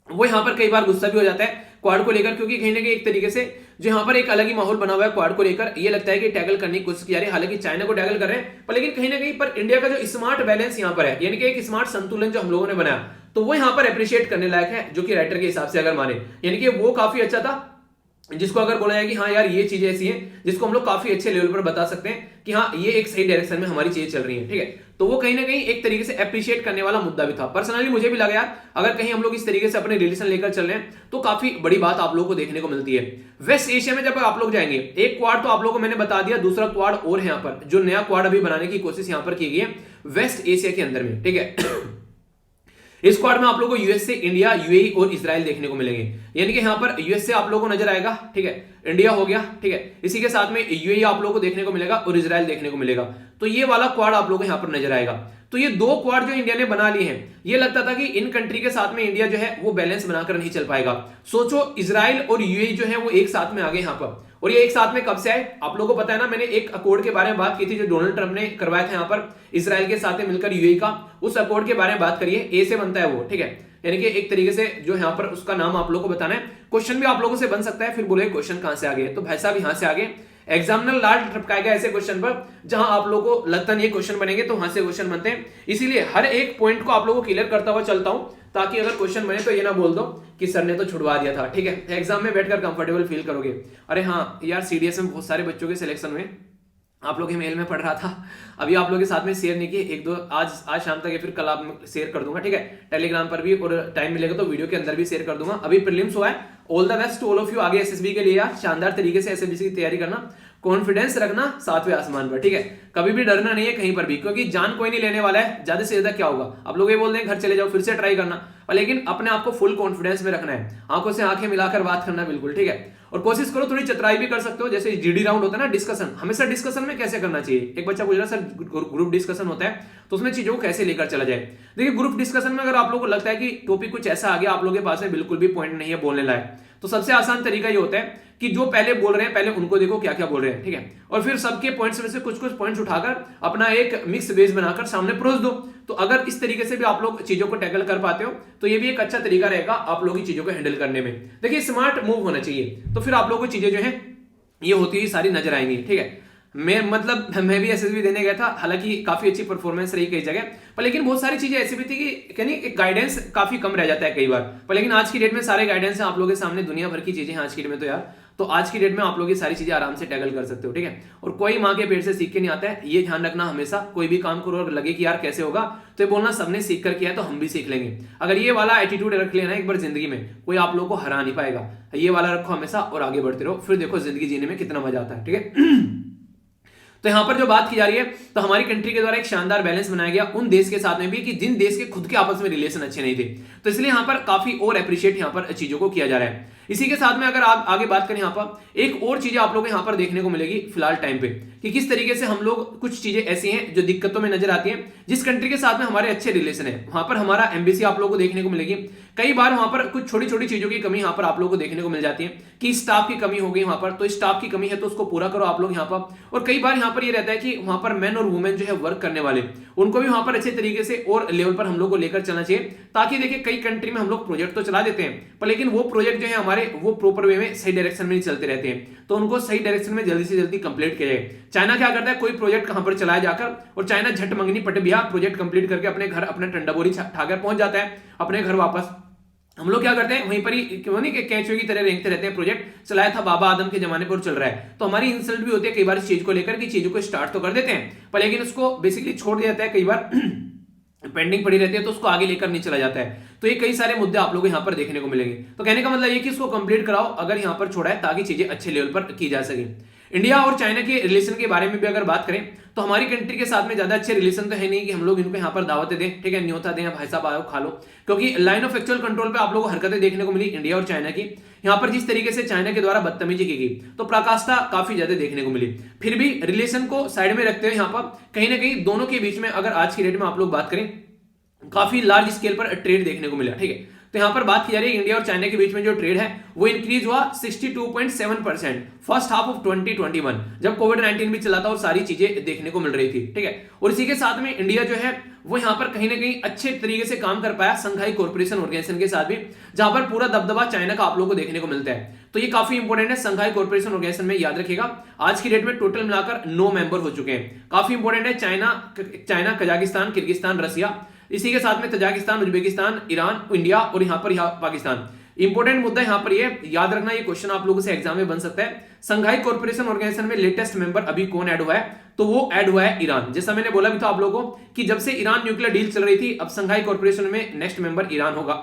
वो यहां पर कई बार गुस्सा भी हो जाता है क्वाड को लेकर, क्योंकि कहीं ना कहीं एक तरीके से जो यहां पर एक अलग ही माहौल बना हुआ है क्वाड को लेकर, ये लगता है कि टैकल करने की कोशिश की जा रही है। हालांकि चाइना को टैकल कर रहे हैं, पर लेकिन कहीं ना कहीं पर इंडिया का जो स्मार्ट बैलेंस यहां पर है, यानी कि एक स्मार्ट संतुलन जो हम लोगों ने बनाया, तो वो यहां पर अप्रिशिएट करने लायक है, जो कि राइटर के हिसाब से अगर माने, यानी कि वो काफी अच्छा था, जिसको अगर बोला जाए कि हाँ यार ये चीजें ऐसी हैं जिसको हम लोग काफी अच्छे लेवल पर बता सकते हैं कि हाँ ये एक सही डायरेक्शन में हमारी चीजें चल रही हैं, ठीक है। तो वो कहीं ना कहीं एक तरीके से अप्रिशिएट करने वाला मुद्दा भी था। पर्सनली मुझे भी लगा यार अगर कहीं हम लोग इस तरीके से अपने रिलेशन लेकर चल रहे हैं तो काफी बड़ी बात आप लोगों को देखने को मिलती है। वेस्ट एशिया में जब आप लोग जाएंगे, एक क्वाड तो आप लोगों को मैंने बता दिया, दूसरा क्वाड और है यहाँ पर, जो नया क्वाड अभी बनाने की कोशिश यहाँ पर की गई है वेस्ट एशिया के अंदर में, ठीक है। इस क्वाड में आप लोगों को यूएसए, इंडिया, यूएई और इजराइल देखने को मिलेंगे, यानी कि यहां पर यूएसए आप लोगों को नजर आएगा, ठीक है, इंडिया हो गया, ठीक है, इसी के साथ में यूएई आप लोगों को देखने को मिलेगा और इजराइल देखने को मिलेगा। तो ये वाला क्वाड आप लोगों को यहां पर नजर आएगा। तो ये दो क्वाड जो इंडिया ने बना लिए हैं, ये लगता था कि इन कंट्री के साथ में इंडिया जो है वो बैलेंस बनाकर नहीं चल पाएगा। सोचो इजराइल और यूएई जो है वो एक साथ में आ गए यहां पर, और ये एक साथ में कब से आए आप लोगों को पता है ना, मैंने एक अकॉर्ड के बारे में बात की थी जो डोनाल्ड ट्रंप ने करवाया था यहां पर इजराइल के साथ में मिलकर यूएई का, उस अकॉर्ड के बारे में बात करिए, ए से बनता है वो, ठीक है, यानी कि एक तरीके से जो यहां पर उसका नाम आप लोगों को बताना है। क्वेश्चन भी आप लोगों से बन सकता है, फिर बोले क्वेश्चन कहां से आ गए, तो भाई साहब यहां से आ गए। एग्जामिनर लाल टपकाएगा ऐसे क्वेश्चन पर जहां आप लोगों को लगता नहीं है क्वेश्चन बनेंगे, तो वहां से क्वेश्चन बनते हैं। इसीलिए हर एक पॉइंट को आप लोगों को क्लियर करता हुआ चलता हूं, ताकि अगर क्वेश्चन बने तो ये ना बोल दो कि सर ने तो छुड़वा दिया था, ठीक है, एग्जाम में बैठकर कंफर्टेबल फील करोगे। अरे हाँ यार, सीडीएस में बहुत सारे बच्चों के सिलेक्शन हुए, आप लोग मेल में पढ़ रहा था, अभी आप लोगों के साथ में शेयर नहीं किए, एक दो आज शाम तक या फिर कल आप शेयर कर दूंगा, ठीक है, टेलीग्राम पर भी, और टाइम मिलेगा तो वीडियो के अंदर भी शेयर कर दूंगा। अभी प्रीलिम्स हुआ है, all the best to all of you, आगे एसएसबी के लिए यार शानदार तरीके से एसएसबी की तैयारी करना, कॉन्फिडेंस रखना सातवें आसमान पर, ठीक है, कभी भी डरना नहीं है कहीं पर भी, क्योंकि जान कोई नहीं लेने वाला है, ज्यादा से ज्यादा क्या होगा, आप लोग ये बोल दें घर चले जाओ फिर से ट्राई करना, लेकिन अपने आप को फुल कॉन्फिडेंस में रखना है, आंखों से आंखें मिलाकर बात करना बिल्कुल, ठीक है, और कोशिश करो थोड़ी चतुराई भी कर सकते हो, जैसे जीडी राउंड होता है ना डिस्कशन, हमेशा डिस्कशन में कैसे करना चाहिए। एक बच्चा पूछ रहा सर ग्रुप डिस्कशन होता है तो उसमें चीजों को कैसे लेकर चला जाए। देखिए ग्रुप डिस्कशन में अगर आप लोगों को लगता है कि टॉपिक कुछ ऐसा आ गया आप लोगों के पास में बिल्कुल भी पॉइंट नहीं है बोलने लायक, तो सबसे आसान तरीका ये होता है कि जो पहले बोल रहे हैं पहले उनको देखो क्या क्या बोल रहे हैं, ठीक है, और फिर सबके पॉइंट्स में से कुछ कुछ पॉइंट्स उठाकर अपना एक मिक्स बेस बनाकर सामने परोस दो। तो अगर इस तरीके से भी आप लोग चीजों को टैकल कर पाते हो तो ये भी एक अच्छा तरीका रहेगा आप लोगों की चीजों को हैंडल करने में। देखिए स्मार्ट मूव होना चाहिए, तो फिर आप लोगों को चीजें जो है ये होती हुई सारी नजर आएंगी, ठीक है। मैं भी एसएसबी देने गया था, हालांकि काफी अच्छी परफॉर्मेंस रही कई जगह पर, लेकिन बहुत सारी चीजें ऐसी भी थी कि गाइडेंस काफी कम रह जाता है कई बार, पर लेकिन आज की डेट में सारे गाइडेंस हैं आप लोगों के सामने, दुनिया भर की चीजें हैं आज की डेट में, तो यार तो आज की डेट में आप लोग ये सारी चीजें आराम से टैकल कर सकते हो, ठीक है, और कोई माँ के पेट से सीख के नहीं आता है, ये ध्यान रखना हमेशा, कोई भी काम करो और लगे कि यार कैसे होगा तो ये बोलना सबने सीख कर किया है तो हम भी सीख लेंगे। अगर ये वाला एटीट्यूड रख लेना एक बार जिंदगी में, कोई आप लोगों को हरा नहीं पाएगा, ये वाला रखो हमेशा और आगे बढ़ते रहो, फिर देखो जिंदगी जीने में कितना मजा आता है, ठीक है। तो यहां पर जो बात की जा रही है, तो हमारी कंट्री के द्वारा एक शानदार बैलेंस बनाया गया उन देश के साथ में भी कि जिन देश के खुद के आपस में रिलेशन अच्छे नहीं थे, तो इसलिए यहां पर काफी और अप्रिशिएट यहां पर चीजों को किया जा रहा है। इसी के साथ में अगर आप आगे बात करें यहां पर एक और चीजें आप लोग यहां पर देखने को मिलेगी फिलहाल टाइम पे, कि किस तरीके से हम लोग कुछ चीजें ऐसी हैं जो दिक्कतों में नजर आती हैं, जिस कंट्री के साथ में हमारे अच्छे रिलेशन है वहां पर हमारा एम्बेसी आप लोगों को देखने को मिलेगी। कई बार वहां पर कुछ छोटी छोटी चीजों की कमी यहां पर आप लोगों को देखने को मिल जाती है कि स्टाफ की कमी हो गई वहां पर, तो स्टाफ की कमी है तो उसको पूरा करो आप लोग यहां पर। और कई बार यहां पर ये रहता है कि वहां पर मेन और वुमेन जो है वर्क करने वाले उनको भी वहां पर अच्छे तरीके से और लेवल पर हम लोग को लेकर चलना चाहिए, ताकि देखिए कई कंट्री में हम लोग प्रोजेक्ट तो चला देते हैं पर लेकिन वो प्रोजेक्ट जो है हमारे वो प्रॉपर वे में सही डायरेक्शन में नहीं चलते रहते हैं, तो उनको सही डायरेक्शन में जल्दी से जल्दी कंप्लीट किया जाए। चाइना क्या करता है, कोई प्रोजेक्ट कहां पर चलाया जाकर और चाइना झट मंगनी पट बिया प्रोजेक्ट कंप्लीट करके अपने घर अपना टंडा बोरी ठाकर पहुंच जाता है अपने घर वापस। हम लोग क्या करते हैं वहीं पर ही क्यों नहीं कि कैचुए की तरह रेंगते रहते हैं, प्रोजेक्ट चलाया था बाबा आदम के जमाने पर चल रहा है, तो हमारी इंसल्ट भी होती है कई बार इस चीज को लेकर कि चीजों को स्टार्ट तो कर देते हैं पर लेकिन उसको बेसिकली छोड़ दिया जाता है, कई बार पेंडिंग पड़ी रहती है तो उसको आगे लेकर नहीं चला जाता है। तो ये कई सारे मुद्दे आप लोग यहाँ पर देखने को मिलेंगे। तो कहने का मतलब ये कि इसको कंप्लीट कराओ अगर यहाँ पर छोड़ा है, ताकि चीजें अच्छे लेवल पर की जा सके। इंडिया और चाइना के रिलेशन के बारे में भी अगर बात करें तो हमारी कंट्री के साथ में ज्यादा अच्छे रिलेशन तो है नहीं कि हम लोग इनको यहाँ पर दावतें दें, ठीक है, न्योता दें, भाई साहब आओ खा लो, क्योंकि लाइन ऑफ एक्चुअल कंट्रोल पे आप लोगों को हरकतें देखने को मिली इंडिया और चाइना की। यहाँ पर जिस तरीके से चाइना के द्वारा बदतमीजी की गई तो पराकाष्ठा काफी ज्यादा देखने को मिली। फिर भी रिलेशन को साइड में रखते हुए यहाँ पर कहीं ना कहीं दोनों के बीच में अगर आज की डेट में आप लोग बात करें काफी लार्ज स्केल पर ट्रेड देखने को मिला, ठीक है। तो यहां पर बात की जा रही है इंडिया और चाइना के बीच में जो ट्रेड है वो इंक्रीज हुआ 62.7% फर्स्ट हाफ ऑफ 2021, जब कोविड-19 भी चला था और सारी चीजें देखने को मिल रही थी, ठीक है। और इसी के साथ में इंडिया जो है वो यहां पर कहीं ना कहीं अच्छे तरीके से काम कर पाया संघाई कॉर्पोरेशन ऑर्गेनाइजेशन के साथ भी, जहां पर पूरा दबदबा चाइना का आप लोगों को देखने को मिलता है। तो ये काफी इंपॉर्टेंट है संघाई कॉर्पोरेशन ऑर्गेनाइजेशन में, याद रखिएगा। आज की डेट में टोटल मिलाकर 9 मेंबर हो चुके हैं, काफी इंपॉर्टेंट है। चाइना, कजाकिस्तान, किर्गिस्तान, रसिया, इसी के साथ में तजाकिस्तान, उज्बेकिस्तान, ईरान, इंडिया और यहां पर पाकिस्तान। इंपॉर्टेंट मुद्दा यहां पर ये याद रखना, ये क्वेश्चन आप लोगों से एग्जाम में बन सकता है। संघाई कॉर्पोरेशन ऑर्गेनाइजेशन में लेटेस्ट मेंबर अभी कौन ऐड हुआ है, तो वो ऐड हुआ है ईरान। जैसा मैंने बोला भी था आप लोगों को कि जब से ईरान न्यूक्लियर डील चल रही थी, अब संघाई कॉर्पोरेशन में नेक्स्ट मेंबर ईरान होगा।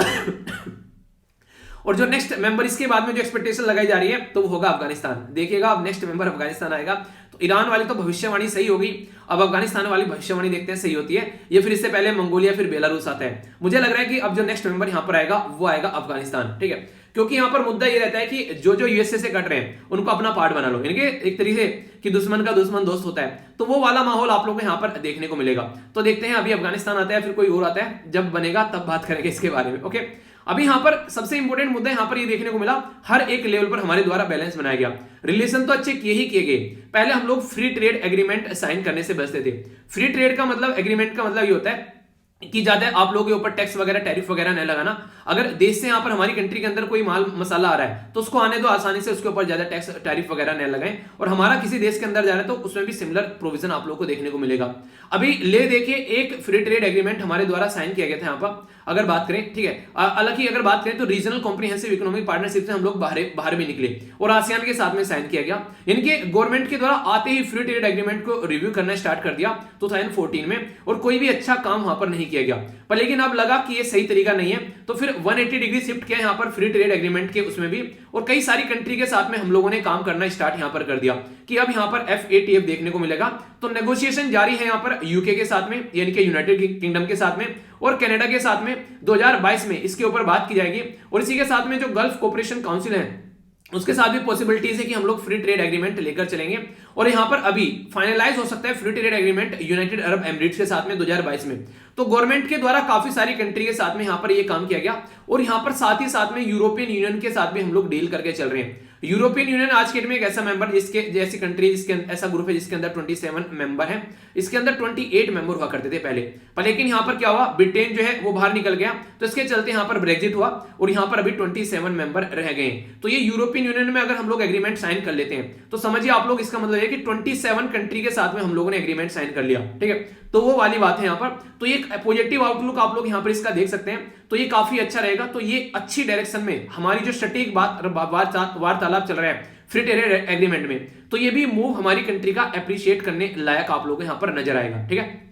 और जो नेक्स्ट मेंबर इसके बाद में जो एक्सपेक्टेशन लगाई जा रही है तो वो होगा अफगानिस्तान। देखिएगा अब नेक्स्ट मेंबर अफगानिस्तान आएगा। तो ईरान वाली तो भविष्यवाणी सही होगी, अब अफगानिस्तान वाली भविष्यवाणी देखते हैं सही होती है ये, फिर इससे पहले मंगोलिया, फिर बेलारूस आता है। मुझे लग रहा है कि अब जो नेक्स्ट मेंबर यहां पर आएगा वो आएगा अफगानिस्तान, ठीक है। क्योंकि यहां पर मुद्दा ये रहता है कि जो यूएसए से कट रहे हैं उनको अपना पार्ट बना लो, इनके एक तरीके से कि दुश्मन का दुश्मन दोस्त होता है, तो वो वाला माहौल आप लोगों को यहां पर देखने को मिलेगा। तो देखते हैं अभी अफगानिस्तान आता है फिर कोई और आता है, जब बनेगा तब बात करेंगे इसके बारे में, ओके। अभी यहां पर सबसे इंपॉर्टेंट मुद्दा यहां पर ये देखने को मिला, हर एक लेवल पर हमारे द्वारा बैलेंस बनाया गया। रिलेशन तो अच्छे किए ही किए गए। पहले हम लोग फ्री ट्रेड एग्रीमेंट साइन करने से बचते थे। फ्री ट्रेड का मतलब, एग्रीमेंट का मतलब ये होता है कि ज्यादा आप लोगों के ऊपर टैक्स वगैरह, टैरिफ वगैरह नहीं लगाना। अगर देश से यहां पर हमारी कंट्री के अंदर कोई माल मसाला आ रहा है तो उसको आने दो आसानी से, उसके ऊपर ज्यादा टैक्स टैरिफ वगैरह नहीं लगाएं। और हमारा किसी देश के अंदर जा रहा है तो उसमें भी सिमिलर प्रोविजन आप लोगों को देखने को मिलेगा। अभी ले देखिए एक फ्री ट्रेड एग्रीमेंट हमारे द्वारा साइन किया गया था यहां पर, अगर बात करें, ठीक है। हालांकि अगर बात करें तो रीजनल कॉम्प्रिहेंसिव इकोनॉमिक पार्टनरशिप से हम लोग बाहर भी निकले और आसियान के साथ में साइन किया गया। इनके गवर्नमेंट के द्वारा आते ही फ्री ट्रेड एग्रीमेंट को रिव्यू करना स्टार्ट कर दिया 2014 में, और कोई भी अच्छा काम वहां पर नहीं किया गया। पर लेकिन अब लगा कि ये सही तरीका नहीं है, तो फिर 180 डिग्री शिफ्ट किया यहां पर फ्री ट्रेड एग्रीमेंट के उसमें भी, और कई सारी कंट्री के साथ में हम लोगों ने काम करना स्टार्ट यहां पर कर दिया कि अब यहां पर FATF देखने को मिलेगा। तो नेगोशिएशन जारी है यहां पर यूके के साथ में, यानी कि यूनाइटेड किंगडम के साथ में, और कनाडा के साथ में 2022 में इसके ऊपर बात की जाएगी। और इसी के साथ में जो गल्फ कोऑपरेशन काउंसिल है उसके साथ भी पॉसिबिलिटीज है कि हम लोग फ्री ट्रेड एग्रीमेंट लेकर चलेंगे। और यहां पर अभी फाइनलाइज हो सकता है free trade agreement United Arab Emirates के साथ में 2022 में। तो गवर्नमेंट के द्वारा काफी सारी कंट्री के साथ में यहां पर ये काम किया गया, और यहां पर साथ ही साथ में यूरोपियन यूनियन के साथ भी हम लोग डील करके चल रहे हैं। यूरोपियन यूनियन आज के डेट में एक ऐसा मेंबर जिसके जैसी कंट्री जिसके ऐसा ग्रुप है जिसके अंदर 27 मेंबर हैं। इसके अंदर 28 मेंबर हुआ करते थे पहले, पर लेकिन यहां पर क्या हुआ, ब्रिटेन जो है वो बाहर निकल गया, तो इसके चलते यहां पर ब्रेक्जिट हुआ और यहां पर अभी 27 मेंबर रह गए। तो ये यूरोपियन यूनियन में अगर हम लोग एग्रीमेंट साइन कर लेते हैं तो समझिए आप लोग, इसका मतलब है कि 27 कंट्री के साथ में हम लोगों ने एग्रीमेंट साइन कर लिया, ठीक है। तो वो वाली बात है यहां पर। तो ये पॉजिटिव आउटलुक आप लोग यहां पर इसका देख सकते हैं, तो ये काफी अच्छा रहेगा। तो ये अच्छी डायरेक्शन में हमारी जो सटीक वार्तालाप चल रहा है फ्री ट्रेड एग्रीमेंट में, तो ये भी मूव हमारी कंट्री का अप्रिशिएट करने लायक आप लोगों को यहां पर नजर आएगा, ठीक है।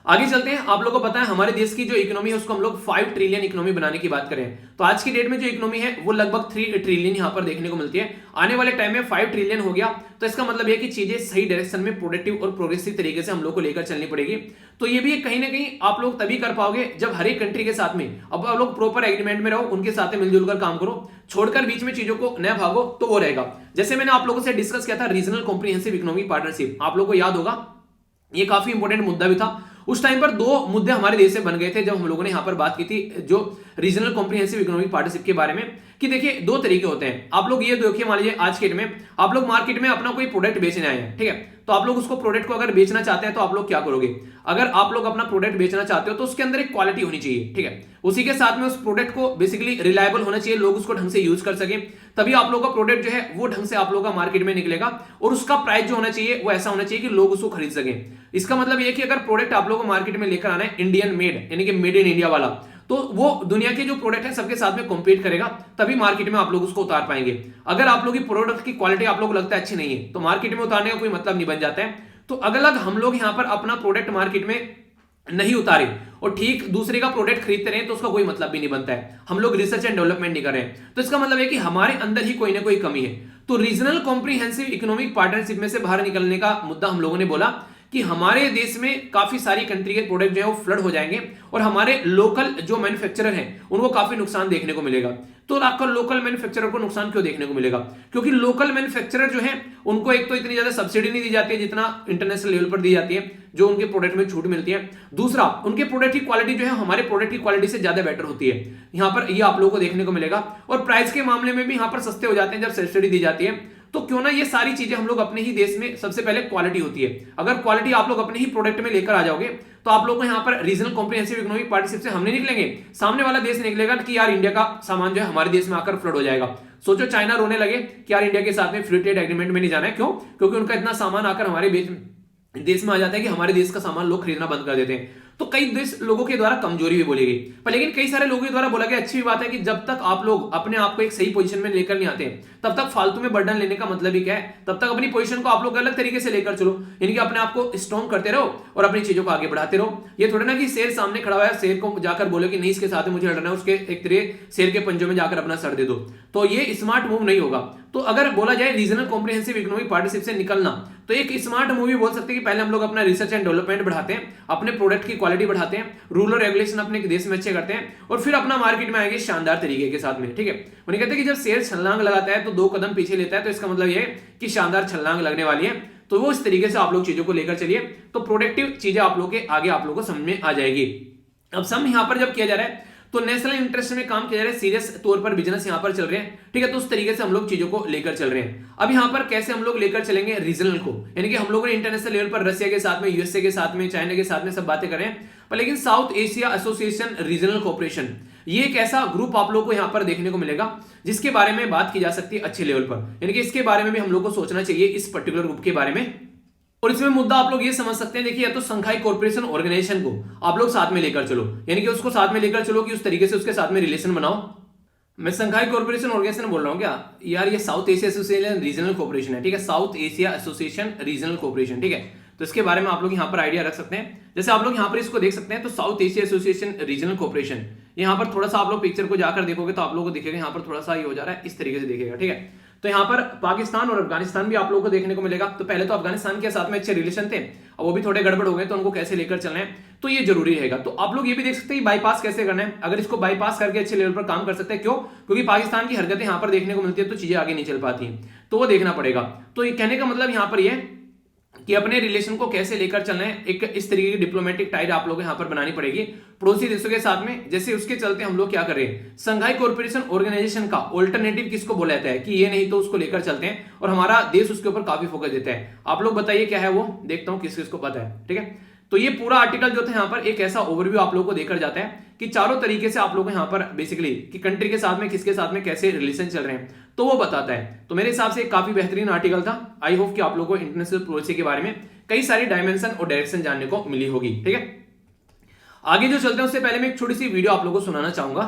आगे चलते हैं। आप लोगों को पता है हमारे देश की जो इकोनॉमी है उसको हम लोग 5 ट्रिलियन इकोनॉमी बनाने की बात करें तो आज की डेट में जो इकोनॉमी है वो लगभग 3 ट्रिलियन यहां पर देखने को मिलती है। आने वाले टाइम में 5 ट्रिलियन हो गया, तो इसका मतलब है कि चीजें सही डायरेक्शन में प्रोडक्टिव और प्रोग्रेसिव तरीके से हम लोग को लेकर चलनी पड़ेगी। तो ये भी कहीं ना कहीं आप लोग तभी कर पाओगे जब हर एक कंट्री के साथ में अब आप लोग प्रॉपर एग्रीमेंट में रहो, उनके साथ मिलजुल कर काम करो, छोड़कर बीच में चीजों को न भागो, तो वो रहेगा। जैसे मैंने आप लोगों से डिस्कस किया था रीजनल कॉम्प्रिहेंसिव इकोनॉमिक पार्टनरशिप, आप लोगों को याद होगा ये काफी इंपॉर्टेंट मुद्दा भी था। उस टाइम पर 2 मुद्दे हमारे देश से बन गए थे जब हम लोगों ने यहां पर बात की थी जो रीजनल कॉम्प्रिहेंसिव इकोनॉमिक पार्टनरशिप के बारे में, कि देखिए 2 तरीके होते हैं। आप लोग ये देखिए, मान लीजिए आज के डेट में आप लोग मार्केट में अपना कोई प्रोडक्ट बेचने आए हैं, ठीक है। तो आप लोग उसको प्रोडक्ट को अगर बेचना चाहते हैं तो आप लोग क्या करोगे, अगर आप लोग अपना प्रोडक्ट बेचना चाहते हो तो उसके अंदर एक क्वालिटी होनी चाहिए, ठीक है। उसी के साथ में उस प्रोडक्ट को बेसिकली रिलायबल होना चाहिए, लोग उसको ढंग से यूज कर सके, तभी आप लोग का प्रोडक्ट जो है वो ढंग से आप लोग का मार्केट में निकलेगा। और उसका प्राइस जो होना चाहिए वो ऐसा होना चाहिए कि लोग उसको खरीद सके। इसका मतलब ये कि अगर प्रोडक्ट आप लोग को मार्केट में लेकर आना है इंडियन मेड, यानी कि मेड इन इंडिया वाला, तो वो दुनिया के जो प्रोडक्ट है सबके साथ में कॉम्पीट करेगा, तभी मार्केट में आप लोग उसको उतार पाएंगे। अगर आप लोग की प्रोडक्ट की क्वालिटी आप लोग को लगता है अच्छी नहीं है तो मार्केट में उतारने का कोई मतलब नहीं बन जाता है। तो अगर हम लोग यहां पर अपना प्रोडक्ट मार्केट में नहीं उतारे और ठीक दूसरे का प्रोडक्ट खरीदते रहे तो उसका कोई मतलब भी नहीं बनता है। हम लोग रिसर्च एंड डेवलपमेंट नहीं कर रहे हैं, तो इसका मतलब है कि हमारे अंदर ही कोई ना कोई कमी है। तो रीजनल कॉम्प्रिहेंसिव इकोनॉमिक पार्टनरशिप में से बाहर निकलने का मुद्दा हम लोगों ने बोला कि हमारे देश में काफी सारी कंट्री के प्रोडक्ट जो है वो फ्लड हो जाएंगे और हमारे लोकल जो मैन्युफैक्चरर हैं उनको काफी नुकसान देखने को मिलेगा। तो आखिर लोकल मैन्युफैक्चरर को नुकसान क्यों देखने को मिलेगा? क्योंकि लोकल मैन्युफैक्चरर जो है उनको एक तो इतनी ज्यादा सब्सिडी नहीं दी जाती है जितना इंटरनेशनल लेवल पर दी जाती है, जो उनके प्रोडक्ट में छूट मिलती है। दूसरा, उनके प्रोडक्ट की क्वालिटी जो है हमारे प्रोडक्ट की क्वालिटी से ज्यादा बेटर होती है, यहां पर ये आप लोगों को देखने को मिलेगा। और प्राइस के मामले में भी यहां पर सस्ते हो जाते हैं जब सब्सिडी दी जाती है। तो क्यों ना ये सारी चीजें हम लोग अपने ही देश में, सबसे पहले क्वालिटी होती है, अगर क्वालिटी आप लोग अपने ही प्रोडक्ट में लेकर आ जाओगे तो आप लोग को यहाँ पर रीजनल कॉम्प्रिहेंसिव इकोनॉमिक पार्टनरशिप से हम नहीं निकलेंगे, सामने वाला देश निकलेगा कि यार इंडिया का सामान जो है हमारे देश में आकर फ्लड हो जाएगा। सोचो चाइना रोने लगे कि यार इंडिया के साथ में फ्री ट्रेड एग्रीमेंट में नहीं जाना है। क्यों? क्योंकि उनका इतना सामान आकर हमारे देश में आ जाता है कि हमारे देश का सामान लोग खरीदना बंद कर देते हैं। तो कई देश लोगों के द्वारा कमजोरी भी बोली गई, पर लेकिन कई सारे लोगों के द्वारा बोला गया अच्छी बात है कि जब तक आप लोग अपने आप को एक सही पोजीशन में लेकर नहीं आते तब तक फालतू में बर्डन लेने का मतलब ही क्या है? तब तक अपनी पोजीशन को आप लोग अलग तरीके से लेकर चलो, यानी कि अपने आप को स्ट्रॉन्ग करते रहो और अपनी चीजों को आगे बढ़ाते रहो। ये थोड़ा ना कि शेर सामने खड़ा हुआ है, शेर को जाकर बोलो कि नहीं इसके साथ मुझे लड़ना है, उसके एक तरह शेर के पंजों में जाकर अपना सर दे दो, तो ये स्मार्ट मूव नहीं होगा। तो अगर बोला जाए रीजनल कॉम्प्रिहेंसिव इकोनॉमिक पार्टनरशिप से निकलना, तो एक स्मार्ट मूव बोल सकते हैं कि पहले हम लोग अपना रिसर्च एंड डेवलपमेंट बढ़ाते हैं, अपने प्रोडक्ट की क्वालिटी बढ़ाते हैं, रूल और रेगुलेशन अपने देश में अच्छे करते हैं और फिर अपना मार्केट में आएंगे शानदार तरीके के साथ में। ठीक है, उन्हें कहते हैं कि जब शेर छलांग लगाता है तो 2 कदम पीछे लेता है, तो इसका मतलब ये है कि शानदार छलांग लगने वाली है। तो वो इस तरीके से आप लोग चीजों को लेकर चलिए, तो प्रोडक्टिव चीजें आप लोग के आगे आप लोग को समझ में आ जाएगी। अब सम यहां पर जब किया जा रहा है तो नेशनल इंटरेस्ट में काम किया जा रहा है, सीरियस तौर पर बिजनेस यहां पर चल रहे हैं। ठीक है, तो उस तरीके से हम लोग चीजों को लेकर चल रहे हैं। अब यहां पर कैसे हम लोग लेकर चलेंगे रीजनल को, यानी कि हम लोगों ने इंटरनेशनल लेवल पर रशिया के साथ में, यूएसए के साथ में, चाइना के साथ में सब बातें करें, पर लेकिन south Asia association regional cooperation, ये एक ऐसा ग्रुप आप लोग को यहां पर देखने को मिलेगा जिसके बारे में बात की जा सकती है अच्छे लेवल पर, यानी कि इसके बारे में भी हम लोग को सोचना चाहिए इस पर्टिकुलर ग्रुप के बारे में। और इसमें मुद्दा आप लोग ये समझ सकते हैं, देखिए या तो संघाई कॉर्पोरेशन ऑर्गेनाइजेशन को आप लोग साथ में लेकर चलो, यानी कि उसको साथ में लेकर चलो कि उस तरीके से उसके साथ में रिलेशन बनाओ। मैं संघाई कॉर्पोरेशन ऑर्गेनाइजेशन बोल रहा हूं क्या यार? ये south Asia association regional corporation है। ठीक है, south Asia association regional corporation. ठीक है, तो इसके बारे में आप लोग यहाँ पर आइडिया रख सकते हैं। जैसे आप लोग यहाँ पर इसको देख सकते हैं, तो south Asia association regional corporation, यहाँ पर थोड़ा सा आप लोग पिक्चर को जाकर देखोगे तो आप लोगों को दिखेगा, यहाँ पर थोड़ा सा ये हो जा रहा है, इस तरीके से दिखेगा। ठीक है, तो यहाँ पर पाकिस्तान और अफगानिस्तान भी आप लोगों को देखने को मिलेगा। तो पहले तो अफगानिस्तान के साथ में अच्छे रिलेशन थे, अब वो भी थोड़े गड़बड़ हो गए, तो उनको कैसे लेकर चलना है तो ये जरूरी रहेगा। तो आप लोग ये भी देख सकते हैं बाईपास कैसे करना है, अगर इसको बाईपास करके अच्छे लेवल पर काम कर सकते हैं। क्यों? क्योंकि पाकिस्तान की हरकतें यहाँ पर देखने को मिलती है, तो चीजें आगे नहीं चल पाती हैं, तो वो देखना पड़ेगा। तो ये कहने का मतलब यहाँ पर ये कि अपने रिलेशन को कैसे लेकर चलना है, एक इस तरीके की डिप्लोमेटिक टाइड आप लोगों को यहाँ पर बनानी पड़ेगी पड़ोसी देशों के साथ में। जैसे उसके चलते हम लोग क्या करें, संघाई कॉर्पोरेशन ऑर्गेनाइजेशन का ऑल्टरनेटिव किसको बोला जाता है कि ये नहीं तो उसको लेकर चलते हैं, और हमारा देश उसके ऊपर काफी फोकस देता है। आप लोग बताइए क्या है वो, देखता हूं किस किसको पता है। ठीक है, तो ये पूरा आर्टिकल जो था यहाँ पर एक ऐसा ओवरव्यू आप लोगों को देकर जाता है कि चारों तरीके से आप लोगों को यहाँ पर बेसिकली कि कंट्री के साथ में किसके साथ में कैसे रिलेशन चल रहे हैं, तो वो बताता है। तो मेरे हिसाब से काफी बेहतरीन आर्टिकल था। आई होप कि आप लोगों को इंटरनेशनल पॉलिसी के बारे में कई सारी डायमेंशन और डायरेक्शन जानने को मिली होगी। ठीक है, आगे जो चलते हैं उससे पहले मैं एक छोटी सी वीडियो आप लोगों को सुनाना चाहूंगा।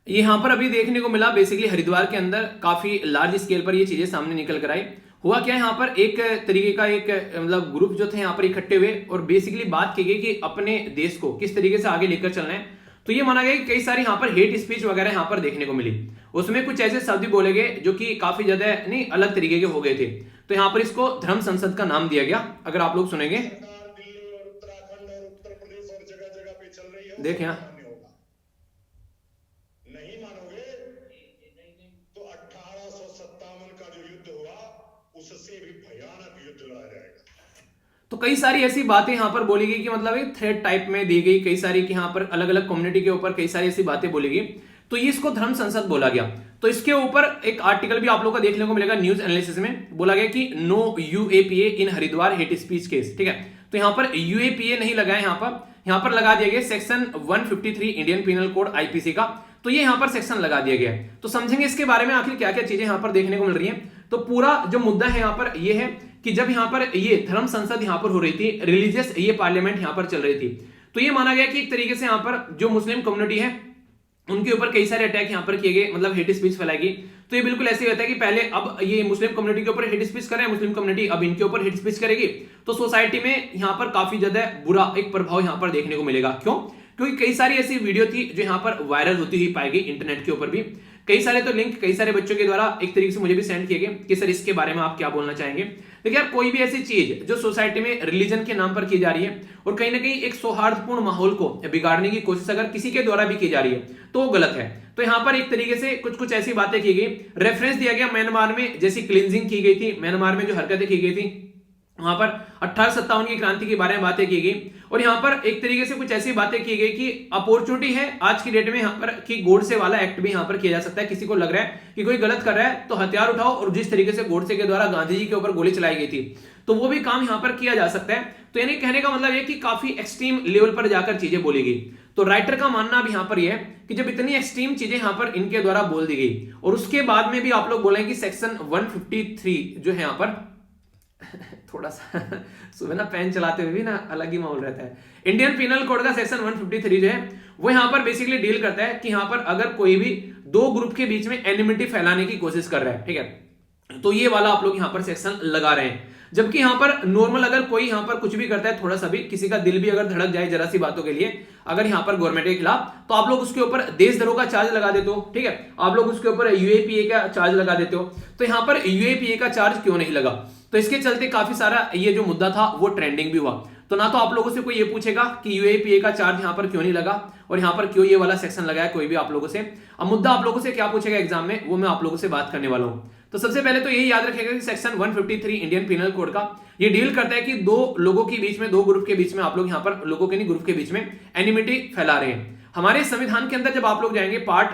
यहां पर अभी देखने को मिला बेसिकली हरिद्वार के अंदर काफी लार्ज स्केल पर ये चीजें सामने निकल कर आई। हुआ क्या, यहाँ पर एक तरीके का एक मतलब ग्रुप जो थे यहाँ पर इकट्ठे हुए और बेसिकली बात की गई कि अपने देश को किस तरीके से आगे लेकर चलना है। तो ये माना गया कि कई सारी यहाँ पर हेट स्पीच वगैरह यहाँ पर देखने को मिली, उसमें कुछ ऐसे शब्द बोले गए जो कि काफी ज्यादा नहीं अलग तरीके के हो गए थे। तो यहाँ पर इसको धर्म संसद का नाम दिया गया। अगर आप लोग सुनेंगे, देखें यहाँ नहीं मानोगे तो 1857 का जो युद्ध हुआ उससे भी भयानक युद्ध लड़ा जाएगा। तो कई सारी ऐसी बातें यहाँ पर बोली गई कि मतलब एक थ्रेड टाइप में दी गई, कई सारी कि यहाँ पर अलग अलग कम्युनिटी के ऊपर कई सारी ऐसी बातें बोली गई, तो ये इसको धर्म संसद बोला गया। तो इसके ऊपर एक आर्टिकल भी आप लोगों को देखने को मिलेगा न्यूज एनालिसिस में, बोला गया कि नो यूएपीए इन हरिद्वार हेट स्पीच केस। ठीक है, तो यहाँ पर यूएपीए नहीं लगाया, यहाँ पर लगा दिया गया section 153 Indian penal code IPC का। तो ये यहाँ पर सेक्शन लगा दिया गया है। तो समझेंगे इसके बारे में आखिर क्या क्या चीजें यहाँ पर देखने को मिल रही हैं। तो पूरा जो मुद्दा है यहाँ पर ये है कि जब यहाँ पर ये धर्म संसद यहाँ पर हो रही थी, रिलीजियस ये पार्लियामेंट यहाँ पर चल रही थी, तो ये माना गया कि एक तरीके से यहाँ पर जो मुस्लिम कम्युनिटी है उनके ऊपर कई सारे अटैक यहाँ पर किए गए, मतलब हेट स्पीच फैलाएगी। तो ये बिल्कुल ऐसे होता है कि पहले अब ये मुस्लिम कम्युनिटी के ऊपर हेट स्पीच कर रहे हैं, मुस्लिम कम्युनिटी अब इनके ऊपर हेट स्पीच करेगी, तो सोसाइटी में यहाँ पर काफी ज्यादा बुरा एक प्रभाव यहाँ पर देखने को मिलेगा। क्यों? क्योंकि कई सारी ऐसी वीडियो थी जो यहाँ पर वायरल होती हुई पाई गई इंटरनेट के ऊपर भी, कई सारे तो लिंक कई सारे बच्चों के द्वारा एक तरीके से मुझे भी सेंड किए गए कि सर इसके बारे में आप क्या बोलना चाहेंगे। देखिए यार, कोई भी ऐसी चीज जो सोसाइटी में रिलीजन के नाम पर की जा रही है और कहीं ना कहीं एक सौहार्दपूर्ण माहौल को बिगाड़ने की कोशिश अगर किसी के द्वारा भी की जा रही है तो वो गलत है। तो यहाँ पर एक तरीके से कुछ कुछ ऐसी बातें की गई, रेफरेंस दिया गया म्यांमार में जैसी क्लींजिंग की गई थी, म्यांमार में जो हरकतें की गई थी वहां पर 1857 की क्रांति के बारे में बातें की गई, और यहाँ पर एक तरीके से कुछ ऐसी बातें की गई कि अपॉर्चुनिटी है आज की डेट में यहाँ पर कि गोडसे वाला एक्ट भी यहाँ पर किया जा सकता है। किसी को लग रहा है कि कोई गलत कर रहा है तो हथियार उठाओ, और जिस तरीके से गोडसे के द्वारा गांधी जी के ऊपर गोली चलाई गई थी तो वो भी काम यहाँ पर किया जा सकता है। तो यानी कहने का मतलब ये कि काफी एक्सट्रीम लेवल पर जाकर चीजें बोली गई। तो राइटर का मानना भी यहाँ पर यह है कि जब इतनी एक्सट्रीम चीजें यहाँ पर इनके द्वारा बोल दी गई और उसके बाद में भी आप लोग बोलेंगे सेक्शन 153 जो है यहाँ पर थोड़ा सा सुबह ना पेन चलाते हुए भी ना अलग ही माहौल रहता है। इंडियन पिनल कोड का सेक्शन 153 जो है वो यहाँ पर बेसिकली डील करता है कि यहाँ पर अगर कोई भी दो ग्रुप के बीच में एनिमिटी फैलाने की कोशिश कर रहा है, ठीक है, तो ये वाला आप लोग यहाँ पर सेक्शन लगा रहे हैं। जबकि यहाँ पर नॉर्मल अगर कोई यहाँ पर कुछ भी करता है, थोड़ा सा भी किसी का दिल भी अगर धड़क जाए जरा सी बातों के लिए अगर यहाँ पर गवर्नमेंट के खिलाफ, तो आप लोग उसके ऊपर देशद्रोह का चार्ज लगा देते हो, ठीक है, आप लोग उसके ऊपर यूएपीए का चार्ज लगा देते हो। तो यहाँ पर यूएपीए का चार्ज क्यों नहीं लगा? तो इसके चलते काफी सारा ये जो मुद्दा था वो ट्रेंडिंग भी हुआ। तो ना तो आप लोगों से कोई ये पूछेगा कि यूएपीए का चार्ज यहाँ पर क्यों नहीं लगा और यहाँ पर क्यों ये वाला सेक्शन लगाया, कोई भी आप लोगों से। अब मुद्दा आप लोगों से क्या पूछेगा एग्जाम में वो मैं आप लोगों से बात करने वाला हूँ। तो सबसे पहले तो यही याद रखेगा कि सेक्शन 153 इंडियन पिनल कोड का ये डील करता है कि दो लोगों के बीच में, दो ग्रुप के बीच में आप लोग यहाँ पर लोगों के नहीं ग्रुप के बीच में एनिमिटी फैला रहे हैं। हमारे संविधान के अंदर जब आप लोग जाएंगे पार्ट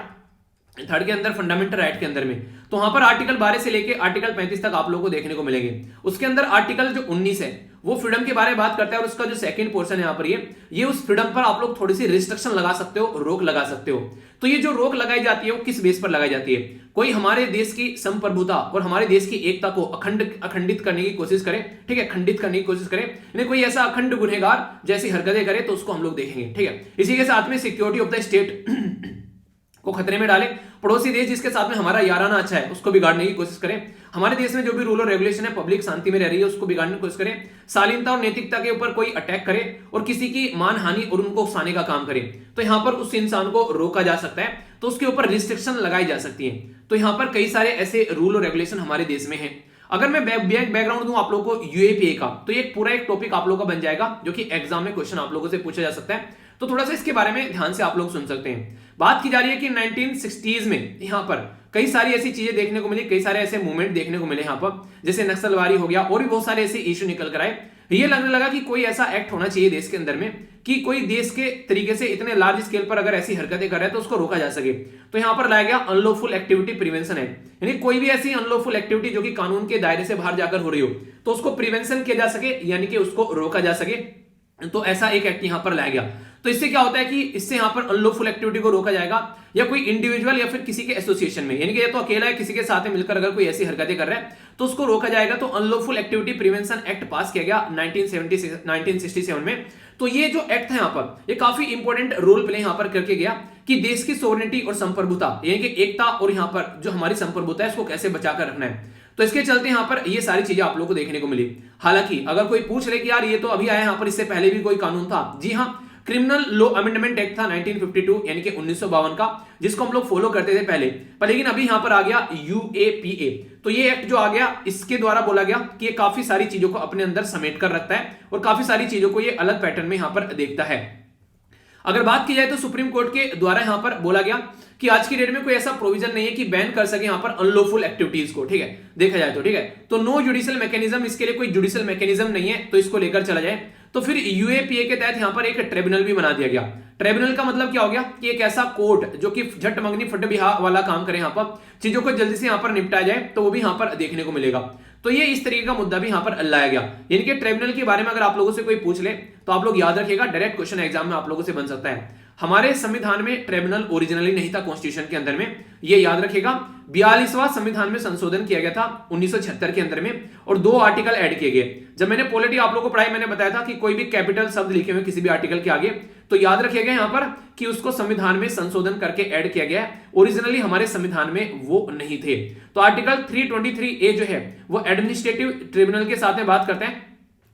3 के अंदर फंडामेंटल राइट के अंदर में, तो वहां पर आर्टिकल 12 से लेके आर्टिकल 35 तक आप लोगों को देखने को मिलेंगे। उसके अंदर आर्टिकल जो 19 है वो फ्रीडम के बारे में बात करता है, और उसका जो सेकंड पोर्शन है यहाँ पर ये उस फ्रीडम पर आप लोग थोड़ी सी रिस्ट्रिक्शन लगा सकते हो, रोक लगा सकते हो। तो ये जो रोक लगाई जाती है वो किस बेस पर लगाई जाती है? कोई हमारे देश की संप्रभुता और हमारे देश की एकता को अखंडित करने की कोशिश करे, ठीक है, खंडित करने की कोशिश करे, यानी कोई ऐसा अखंड गुनहगार जैसी हरकतें करे तो उसको हम लोग देखेंगे, ठीक है। इसी के साथ में सिक्योरिटी ऑफ द स्टेट को खतरे में डाले, पड़ोसी देश जिसके साथ में हमारा याराना अच्छा है उसको बिगाड़ने की कोशिश करें, हमारे देश में जो भी रूल और रेगुलेशन है पब्लिक शांति में रह रही है उसको बिगाड़ने की कोशिश करें, शालीनता और नैतिकता के ऊपर कोई अटैक करे और किसी की मानहानि और उनको उकसाने का काम करे, तो यहां पर उस इंसान को रोका जा सकता है, तो उसके ऊपर रिस्ट्रिक्शन लगाई जा सकती है। तो यहां पर कई सारे ऐसे रूल और रेगुलेशन हमारे देश में है। अगर मैं बैकग्राउंड दूं आप लोगों को यूएपीए का, तो ये पूरा एक टॉपिक आप लोगों का बन जाएगा जो कि एग्जाम में क्वेश्चन आप लोगों से पूछा जा सकता है। तो थोड़ा सा इसके बारे में ध्यान से आप लोग सुन सकते हैं। बात की जा रही है कि 1960s में यहाँ पर कई सारी ऐसी चीजें देखने को मिली, कई सारे ऐसे मूवमेंट देखने को मिले यहाँ पर, जैसे नक्सलवारी हो गया और भी बहुत सारे ऐसे इश्यू निकल कर आए। ये लगने लगा कि कोई ऐसा एक्ट होना चाहिए देश के अंदर में कि कोई देश के तरीके से इतने लार्ज स्केल पर अगर ऐसी हरकतें कर रहा है तो उसको रोका जा सके। तो यहाँ पर लाया गया अनलॉफुल एक्टिविटी प्रिवेंशन एक्ट, यानी कोई भी ऐसी अनलॉफुल एक्टिविटी जो कि कानून के दायरे से बाहर जाकर हो रही हो तो उसको प्रिवेंशन किया जा सके, यानी कि उसको रोका जा सके। तो ऐसा एक एक्ट यहाँ पर लाया गया। तो इससे क्या होता है कि इससे यहाँ पर अनलॉफुल एक्टिविटी को रोका जाएगा, या कोई इंडिविजुअल या फिर किसी के एसोसिएशन में, यानी कि ये तो अकेला है, किसी के साथ में मिलकर अगर कोई ऐसी हरकतें कर रहा है तो उसको रोका जाएगा। तो अनलॉफुल एक्टिविटी प्रिवेंशन एक्ट पास किया गया 1967 में। तो ये जो एक्ट है यहाँ पर ये काफी इंपॉर्टेंट रोल प्ले यहाँ पर करके गया कि देश की सोवरेनिटी और संप्रभुता, यानी कि एकता और यहाँ पर जो हमारी संप्रभुता है इसको कैसे बचाकर रखना है। तो इसके चलते यहाँ पर ये सारी चीजें आप लोगों को देखने को मिली। हालांकि अगर कोई पूछ ले कि यार ये तो अभी आया, यहाँ पर इससे पहले भी कोई कानून था, जी हाँ, क्रिमिनल लॉ अमेंडमेंट एक्ट था 1952 यानी कि 1952 का, जिसको हम लोग फॉलो करते थे पहले, पर लेकिन अभी यहां पर आ गया यूएपीए। तो ये एक्ट जो आ गया इसके द्वारा बोला गया कि ये काफी सारी चीजों को अपने अंदर समेट कर रखता है और काफी सारी चीजों को ये अलग पैटर्न में यहां पर देखता है। अगर बात की जाए तो सुप्रीम कोर्ट के द्वारा यहां पर बोला गया कि आज की डेट में कोई ऐसा प्रोविजन नहीं है कि बैन कर सके यहां पर अनलॉफुल एक्टिविटीज को, ठीक है, देखा जाए तो, ठीक है। तो नो जुडिशियल मैकेनिज्म, इसके लिए कोई जुडिशियल मैकेनिज्म नहीं है, तो इसको लेकर चला जाए। तो फिर यूएपीए के तहत यहां पर एक ट्रिब्यूनल भी बना दिया गया। ट्रिब्यूनल का मतलब क्या हो गया कि एक ऐसा कोर्ट जो कि झट मंगनी फट बिहा वाला काम करे, यहां पर चीजों को जल्दी से यहां पर निपटाया जाए, तो वो भी यहां पर देखने को मिलेगा। तो ये इस तरीके का मुद्दा भी यहां पर लाया गया। यानी कि ट्रिब्यूनल के बारे में अगर आप लोगों से कोई पूछ ले तो आप लोग याद रखिएगा, डायरेक्ट क्वेश्चन एग्जाम में आप लोगों से बन सकता है। हमारे संविधान में ट्रिब्यूनल ओरिजिनली नहीं था कॉन्स्टिट्यूशन के अंदर में, ये याद रखिएगा। 42वां संविधान में संशोधन किया गया था 1976 के अंदर में, और 2 आर्टिकल ऐड किए गए। जब मैंने पॉलिटी आप लोगों को पढ़ाई, मैंने बताया था कि कोई भी कैपिटल शब्द लिखे हुए किसी भी आर्टिकल के आगे तो याद रखिएगा यहां पर कि उसको संविधान में संशोधन करके ऐड किया गया है, ओरिजिनली हमारे संविधान में वो नहीं थे। तो आर्टिकल 323A जो है वो एडमिनिस्ट्रेटिव ट्रिब्यूनल के साथ में बात करते हैं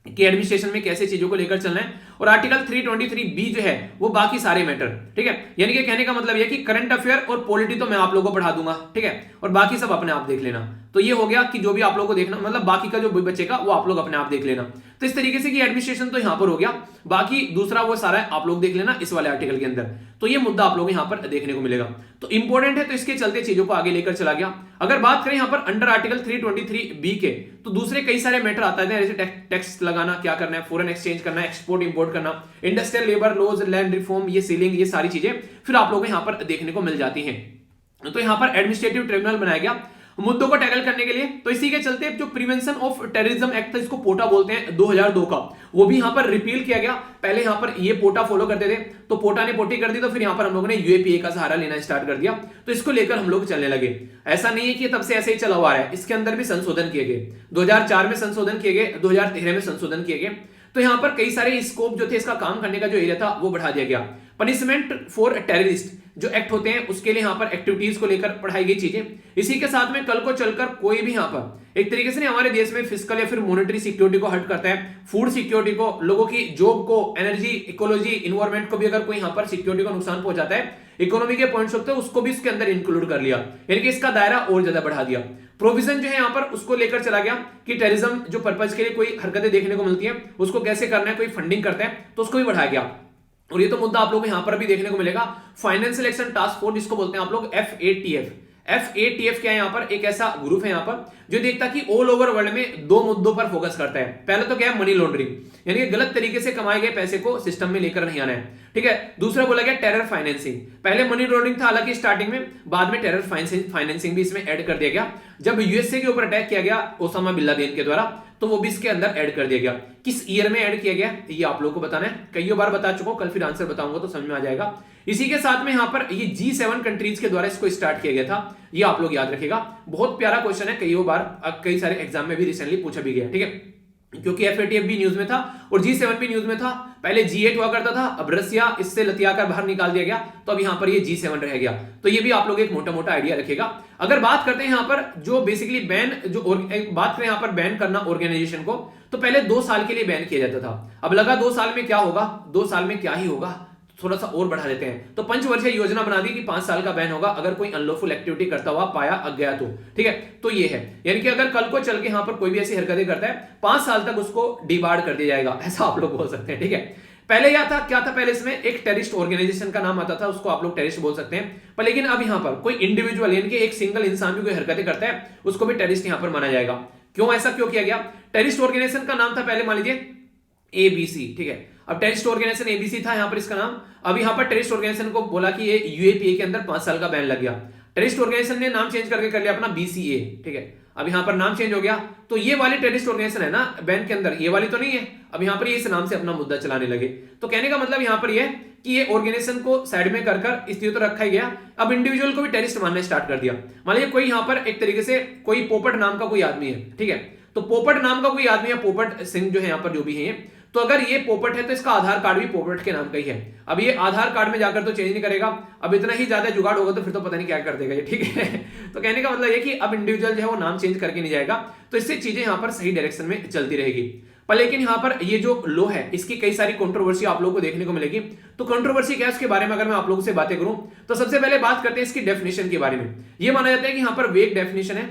कि एडमिनिस्ट्रेशन में कैसे चीजों को लेकर चलना है, और आर्टिकल 323 बी जो है वो बाकी सारे मैटर, ठीक है। यानी कि कहने का मतलब यह कि करंट अफेयर और पॉलिटी तो मैं आप लोगों को पढ़ा दूंगा, ठीक है, और बाकी सब अपने आप देख लेना। तो ये हो गया कि जो भी आप लोगों को देखना, मतलब बाकी का जो बचेगा वो आप लोग अपने आप देख लेना। तो इस तरीके से कि एडमिनिस्ट्रेशन तो यहां पर हो गया, बाकी दूसरा वो सारा आप लोग देख लेना इस वाले आर्टिकल के अंदर। तो ये मुद्दा आप लोग यहां पर देखने को मिलेगा, तो इंपॉर्टेंट है, तो इसके चलते चीजों को आगे लेकर चला गया। अगर बात करें यहां पर अंडर आर्टिकल 323 बी के, तो दूसरे कई सारे मैटर आता है, जैसे टैक्स लगाना, क्या करना है, फॉरेन एक्सचेंज करना है, एक्सपोर्ट इंपोर्ट करना, industrial labour laws, land reform, ये सीलिंग, ये सारी चीजें फिर आप लोगों को यहां पर देखने को मिल जाती हैं। तो यहां पर एडमिनिस्ट्रेटिव ट्रिब्यूनल बनाया गया मुद्दों को टैकल करने के लिए। तो इसी के चलते जो प्रिवेंशन ऑफ टेररिज्म एक्ट था, इसको पोटा बोलते हैं, 2002 का, वो भी यहां पर रिपील किया गया। पहले यहां पर ये पोटा फॉलो करते थे, तो पोटा ने पोटी कर दी, तो फिर यहां पर हम लोगों ने यूएपीए का सहारा लेना स्टार्ट कर दिया। तो इसको लेकर हम लोग चलने लगे। ऐसा नहीं है कि तब से ऐसे ही चला हुआ है, इसके अंदर भी संशोधन किए गए, 2004 में संशोधन किए गए, 2013 में संशोधन किए गए। तो यहां पर कई सारे स्कोप जो थे, इसका काम करने का जो एरिया था वो बढ़ा दिया गया। पनिशमेंट फॉर टेररिस्ट जो एक्ट होते हैं, उसके लिए यहां पर एक्टिविटीज को लेकर पढ़ाई गई चीजें। इसी के साथ में कल को चलकर कोई भी यहां पर एक तरीके से हमारे देश में फिजिकल या फिर मॉनेटरी सिक्योरिटी को हर्ट करता है, फूड सिक्योरिटी को, लोगों की जॉब को, एनर्जी, इकोलॉजी, इन्वायरमेंट को भी अगर कोई यहां पर सिक्योरिटी को नुकसान पहुंचाता है, इकोनॉमी के पॉइंट्स होते हैं, उसको भी इसके अंदर इंक्लूड कर लिया, यानी कि इसका दायरा और ज्यादा बढ़ा दिया। प्रोविजन जो है यहां पर उसको लेकर चला गया कि टेररिज्म जो पर्पज के लिए कोई हरकतें देखने को मिलती है, उसको कैसे करना है, कोई फंडिंग करता है तो उसको भी बढ़ाया गया। और ये तो मुद्दा आप लोगों को यहां पर भी देखने को मिलेगा, फाइनेंशियल एक्शन टास्क फोर्स, जिसको बोलते हैं आप लोग FATF। FATF क्या है, यहां पर एक ऐसा ग्रुप है यहां पर जो देखता कि ऑल ओवर वर्ल्ड में दो मुद्दों पर फोकस करता है। पहले तो क्या है, मनी लॉन्ड्रिंग, यानी कि गलत तरीके से कमाए गए पैसे को सिस्टम में लेकर नहीं आना है, ठीक है। दूसरा बोला गया टेरर फाइनेंसिंग। पहले मनी लॉन्ड्रिंग था हालांकि स्टार्टिंग में, बाद में टेरर फाइनेंसिंग भी इसमें ऐड कर दिया गया। जब यूएसए के ऊपर अटैक किया गया ओसामा बिन लादेन के द्वारा, तो वो भी इसके अंदर ऐड कर दिया गया। किस ईयर में ऐड किया गया ये आप लोगों को बताना है, कई बार बता चुका हूं, कल फिर आंसर बताऊंगा तो समझ में आ जाएगा। इसी के साथ में यहां पर ये G7 कंट्रीज के द्वारा इसको स्टार्ट किया गया था, ये आप लोग याद रखिएगा। बहुत प्यारा क्वेश्चन है, कई बार कई सारे एग्जाम में भी रिसेंटली पूछा भी गया, ठीक है, क्योंकि FATF भी न्यूज में था और G7 भी न्यूज में था। पहले G8 हुआ करता था, अब रसिया इससे लतियाकर बाहर निकाल दिया गया, तो अब यहां पर ये G7 रह गया। तो ये भी आप लोग एक मोटा मोटा आइडिया रखिएगा। अगर बात करते हैं यहां पर जो बेसिकली बैन, जो बात करें यहां पर बैन करना ऑर्गेनाइजेशन को, तो पहले 2 साल के लिए बैन किया जाता था। अब लगा 2 साल में क्या होगा, 2 साल में क्या ही होगा, थोड़ा सा और बढ़ा देते हैं, तो पंचवर्षीय योजना बना दी कि 5 साल का बैन होगा अगर कोई अनलॉफुल एक्टिविटी करता हुआ पाया गया तो, ठीक है। तो ये है, यानी कि अगर कल को चल के यहां पर कोई भी ऐसी हरकतें करता है, 5 साल तक उसको डिबार्ड कर दिया जाएगा, ऐसा आप लोग बोल सकते हैं, ठीक है। पहले क्या था, पहले इसमें एक टेररिस्ट ऑर्गेनाइजेशन का नाम आता था, उसको आप लोग टेररिस्ट बोल सकते हैं, पर लेकिन अब यहां पर कोई इंडिविजुअल, यानी कि एक सिंगल इंसान भी कोई हरकतें करता है, उसको भी टेररिस्ट यहां पर माना जाएगा। क्यों ऐसा क्यों किया गया? टेररिस्ट ऑर्गेनाइजेशन का नाम था पहले, मान लीजिए ABC, ठीक है। अब टेररिस्ट ऑर्गेनाइजेशन ABC था यहां पर इसका नाम, अब यहां पर टेररिस्ट ऑर्गेनाइजेशन को बोला कि ये UAPA के अंदर 5 साल का बैन लग गया। टेररिस्ट ऑर्गेनाइजेशन ने नाम चेंज करके कर लिया अपना BCA, ठीक है। अब यहां पर नाम चेंज हो गया, तो ये वाली टेररिस्ट ऑर्गेनाइजेशन है ना बैन के अंदर, ये वाली तो नहीं है। अब यहां पर ये इस नाम से अपना मुद्दा चलाने लगे, तो कहने का मतलब यहां पर ये कि ये ऑर्गेनाइजेशन को साइड में कर इसलिए तो रखा ही गया। अब इंडिविजुअल को भी टेररिस्ट मानना स्टार्ट कर दिया। मान लीजिए कोई यहां पर एक तरीके से कोई पोपट नाम का कोई आदमी है, ठीक है, तो पोपट नाम का कोई आदमी है, पोपट सिंह जो है यहां पर जो भी है, तो अगर ये पोपट है तो इसका आधार कार्ड भी पोपट के नाम का ही है। अब ये आधार कार्ड में जाकर तो चेंज नहीं करेगा, अब इतना ही ज्यादा जुगाड़ होगा तो फिर तो पता नहीं क्या कर देगा ये, ठीक है। तो कहने का मतलब ये कि अब इंडिविजुअल जो है वो नाम चेंज करके नहीं जाएगा, तो इससे चीजें यहां पर सही डायरेक्शन में चलती रहेगी। पर लेकिन यहां पर ये जो लॉ है इसकी कई सारी कंट्रोवर्सी आप लोगों को देखने को मिलेगी। तो कंट्रोवर्सी क्या है उसके बारे में अगर मैं आप लोगों से बातें करूं, तो सबसे पहले बात करते हैं इसकी डेफिनेशन के बारे में। ये माना जाता है कि यहां पर वेग डेफिनेशन है,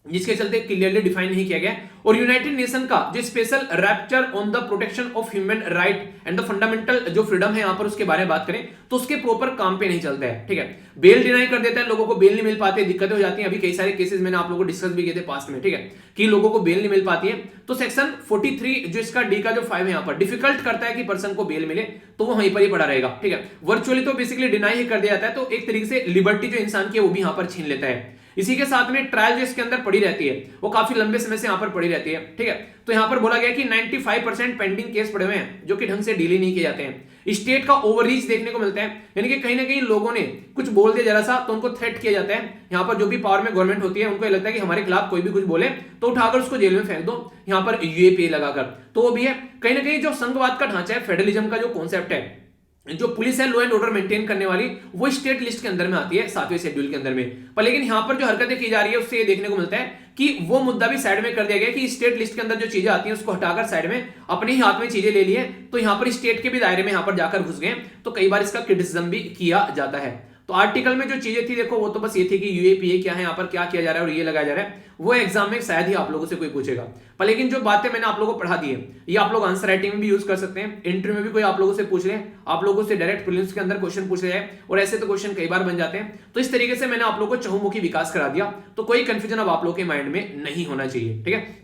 जिसके चलते क्लियरली डिफाइन नहीं किया गया। और यूनाइटेड नेशन का जो special rapture on the protection of human right and the fundamental जो फ्रीडम है यहां पर, उसके बारे में बात करें तो उसके प्रॉपर काम पे नहीं चलता है, ठीक है। बेल डिनाई कर देता है, लोगों को बेल नहीं मिल पाते, दिक्कतें हो जाती हैं। अभी कई सारे केसेस मैंने आप लोगों को डिस्कस भी किए थे पास्ट में, ठीक है, कि लोगों को बेल नहीं मिल पाती है। तो सेक्शन 43 जो इसका डी का जो 5 है यहां पर डिफिकल्ट करता है कि पर्सन को बेल मिले, तो वो वहीं पर ही पड़ा रहेगा, ठीक है। वर्चुअली तो बेसिकली डिनाई ही कर दिया जाता है, तो एक तरीके से लिबर्टी जो इंसान की है वो भी यहां पर छीन लेता है। इसी के साथ में ट्रायल जो इसके अंदर पड़ी रहती है वो काफी लंबे समय से यहां पर पड़ी रहती है, ठीक है। तो यहां पर बोला गया कि 95% पेंडिंग केस पड़े हुए हैं जो कि ढंग से डील ही नहीं किए जाते हैं। स्टेट का ओवररीच देखने को मिलता है, यानी कि कहीं ना कहीं लोगों ने कुछ बोल दिया जरा सा तो उनको थ्रेट किया जाता है। यहां पर जो भी पावर में गवर्नमेंट होती है उनको लगता है कि हमारे खिलाफ कोई भी कुछ बोले तो उठाकर उसको जेल में फेंक दो, यहां पर UAPA लगाकर। तो वो भी है कहीं ना कहीं जो संघवाद का ढांचा है, फेडरलिज्म का जो कॉन्सेप्ट है, जो पुलिस है लॉ एंड ऑर्डर मेंटेन करने वाली, वो स्टेट लिस्ट के अंदर में आती है 7वें शेड्यूल के अंदर में। पर लेकिन यहां पर जो हरकतें की जा रही है उससे ये देखने को मिलता है कि वो मुद्दा भी साइड में कर दिया गया कि स्टेट लिस्ट के अंदर जो चीजें आती हैं उसको हटाकर साइड में अपने ही हाथ में चीजें ले लिए, तो यहां पर स्टेट के भी दायरे में यहां पर जाकर घुस गए, तो कई बार इसका क्रिटिसिज्म भी किया जाता है। तो आर्टिकल में जो चीजें थी देखो वो तो बस ये थी कि यूएपीए क्या है, यहाँ पर क्या किया जा रहा है और ये लगाया जा रहा है, वो एग्जाम में शायद ही आप लोगों से कोई पूछेगा। पर लेकिन जो बातें मैंने आप लोगों को पढ़ा दी है ये आप लोग आंसर राइटिंग में भी यूज कर सकते हैं, इंटरव्यू में भी कोई आप लोगों से पूछ ले, आप लोगों से डायरेक्ट प्रीलिम्स के अंदर क्वेश्चन पूछ जाए, और ऐसे तो क्वेश्चन कई बार बन जाते हैं। तो इस तरीके से मैंने आप लोगों को चहुमुखी विकास करा दिया, तो कोई कंफ्यूजन अब आप लोगों के माइंड में नहीं होना चाहिए, ठीक है।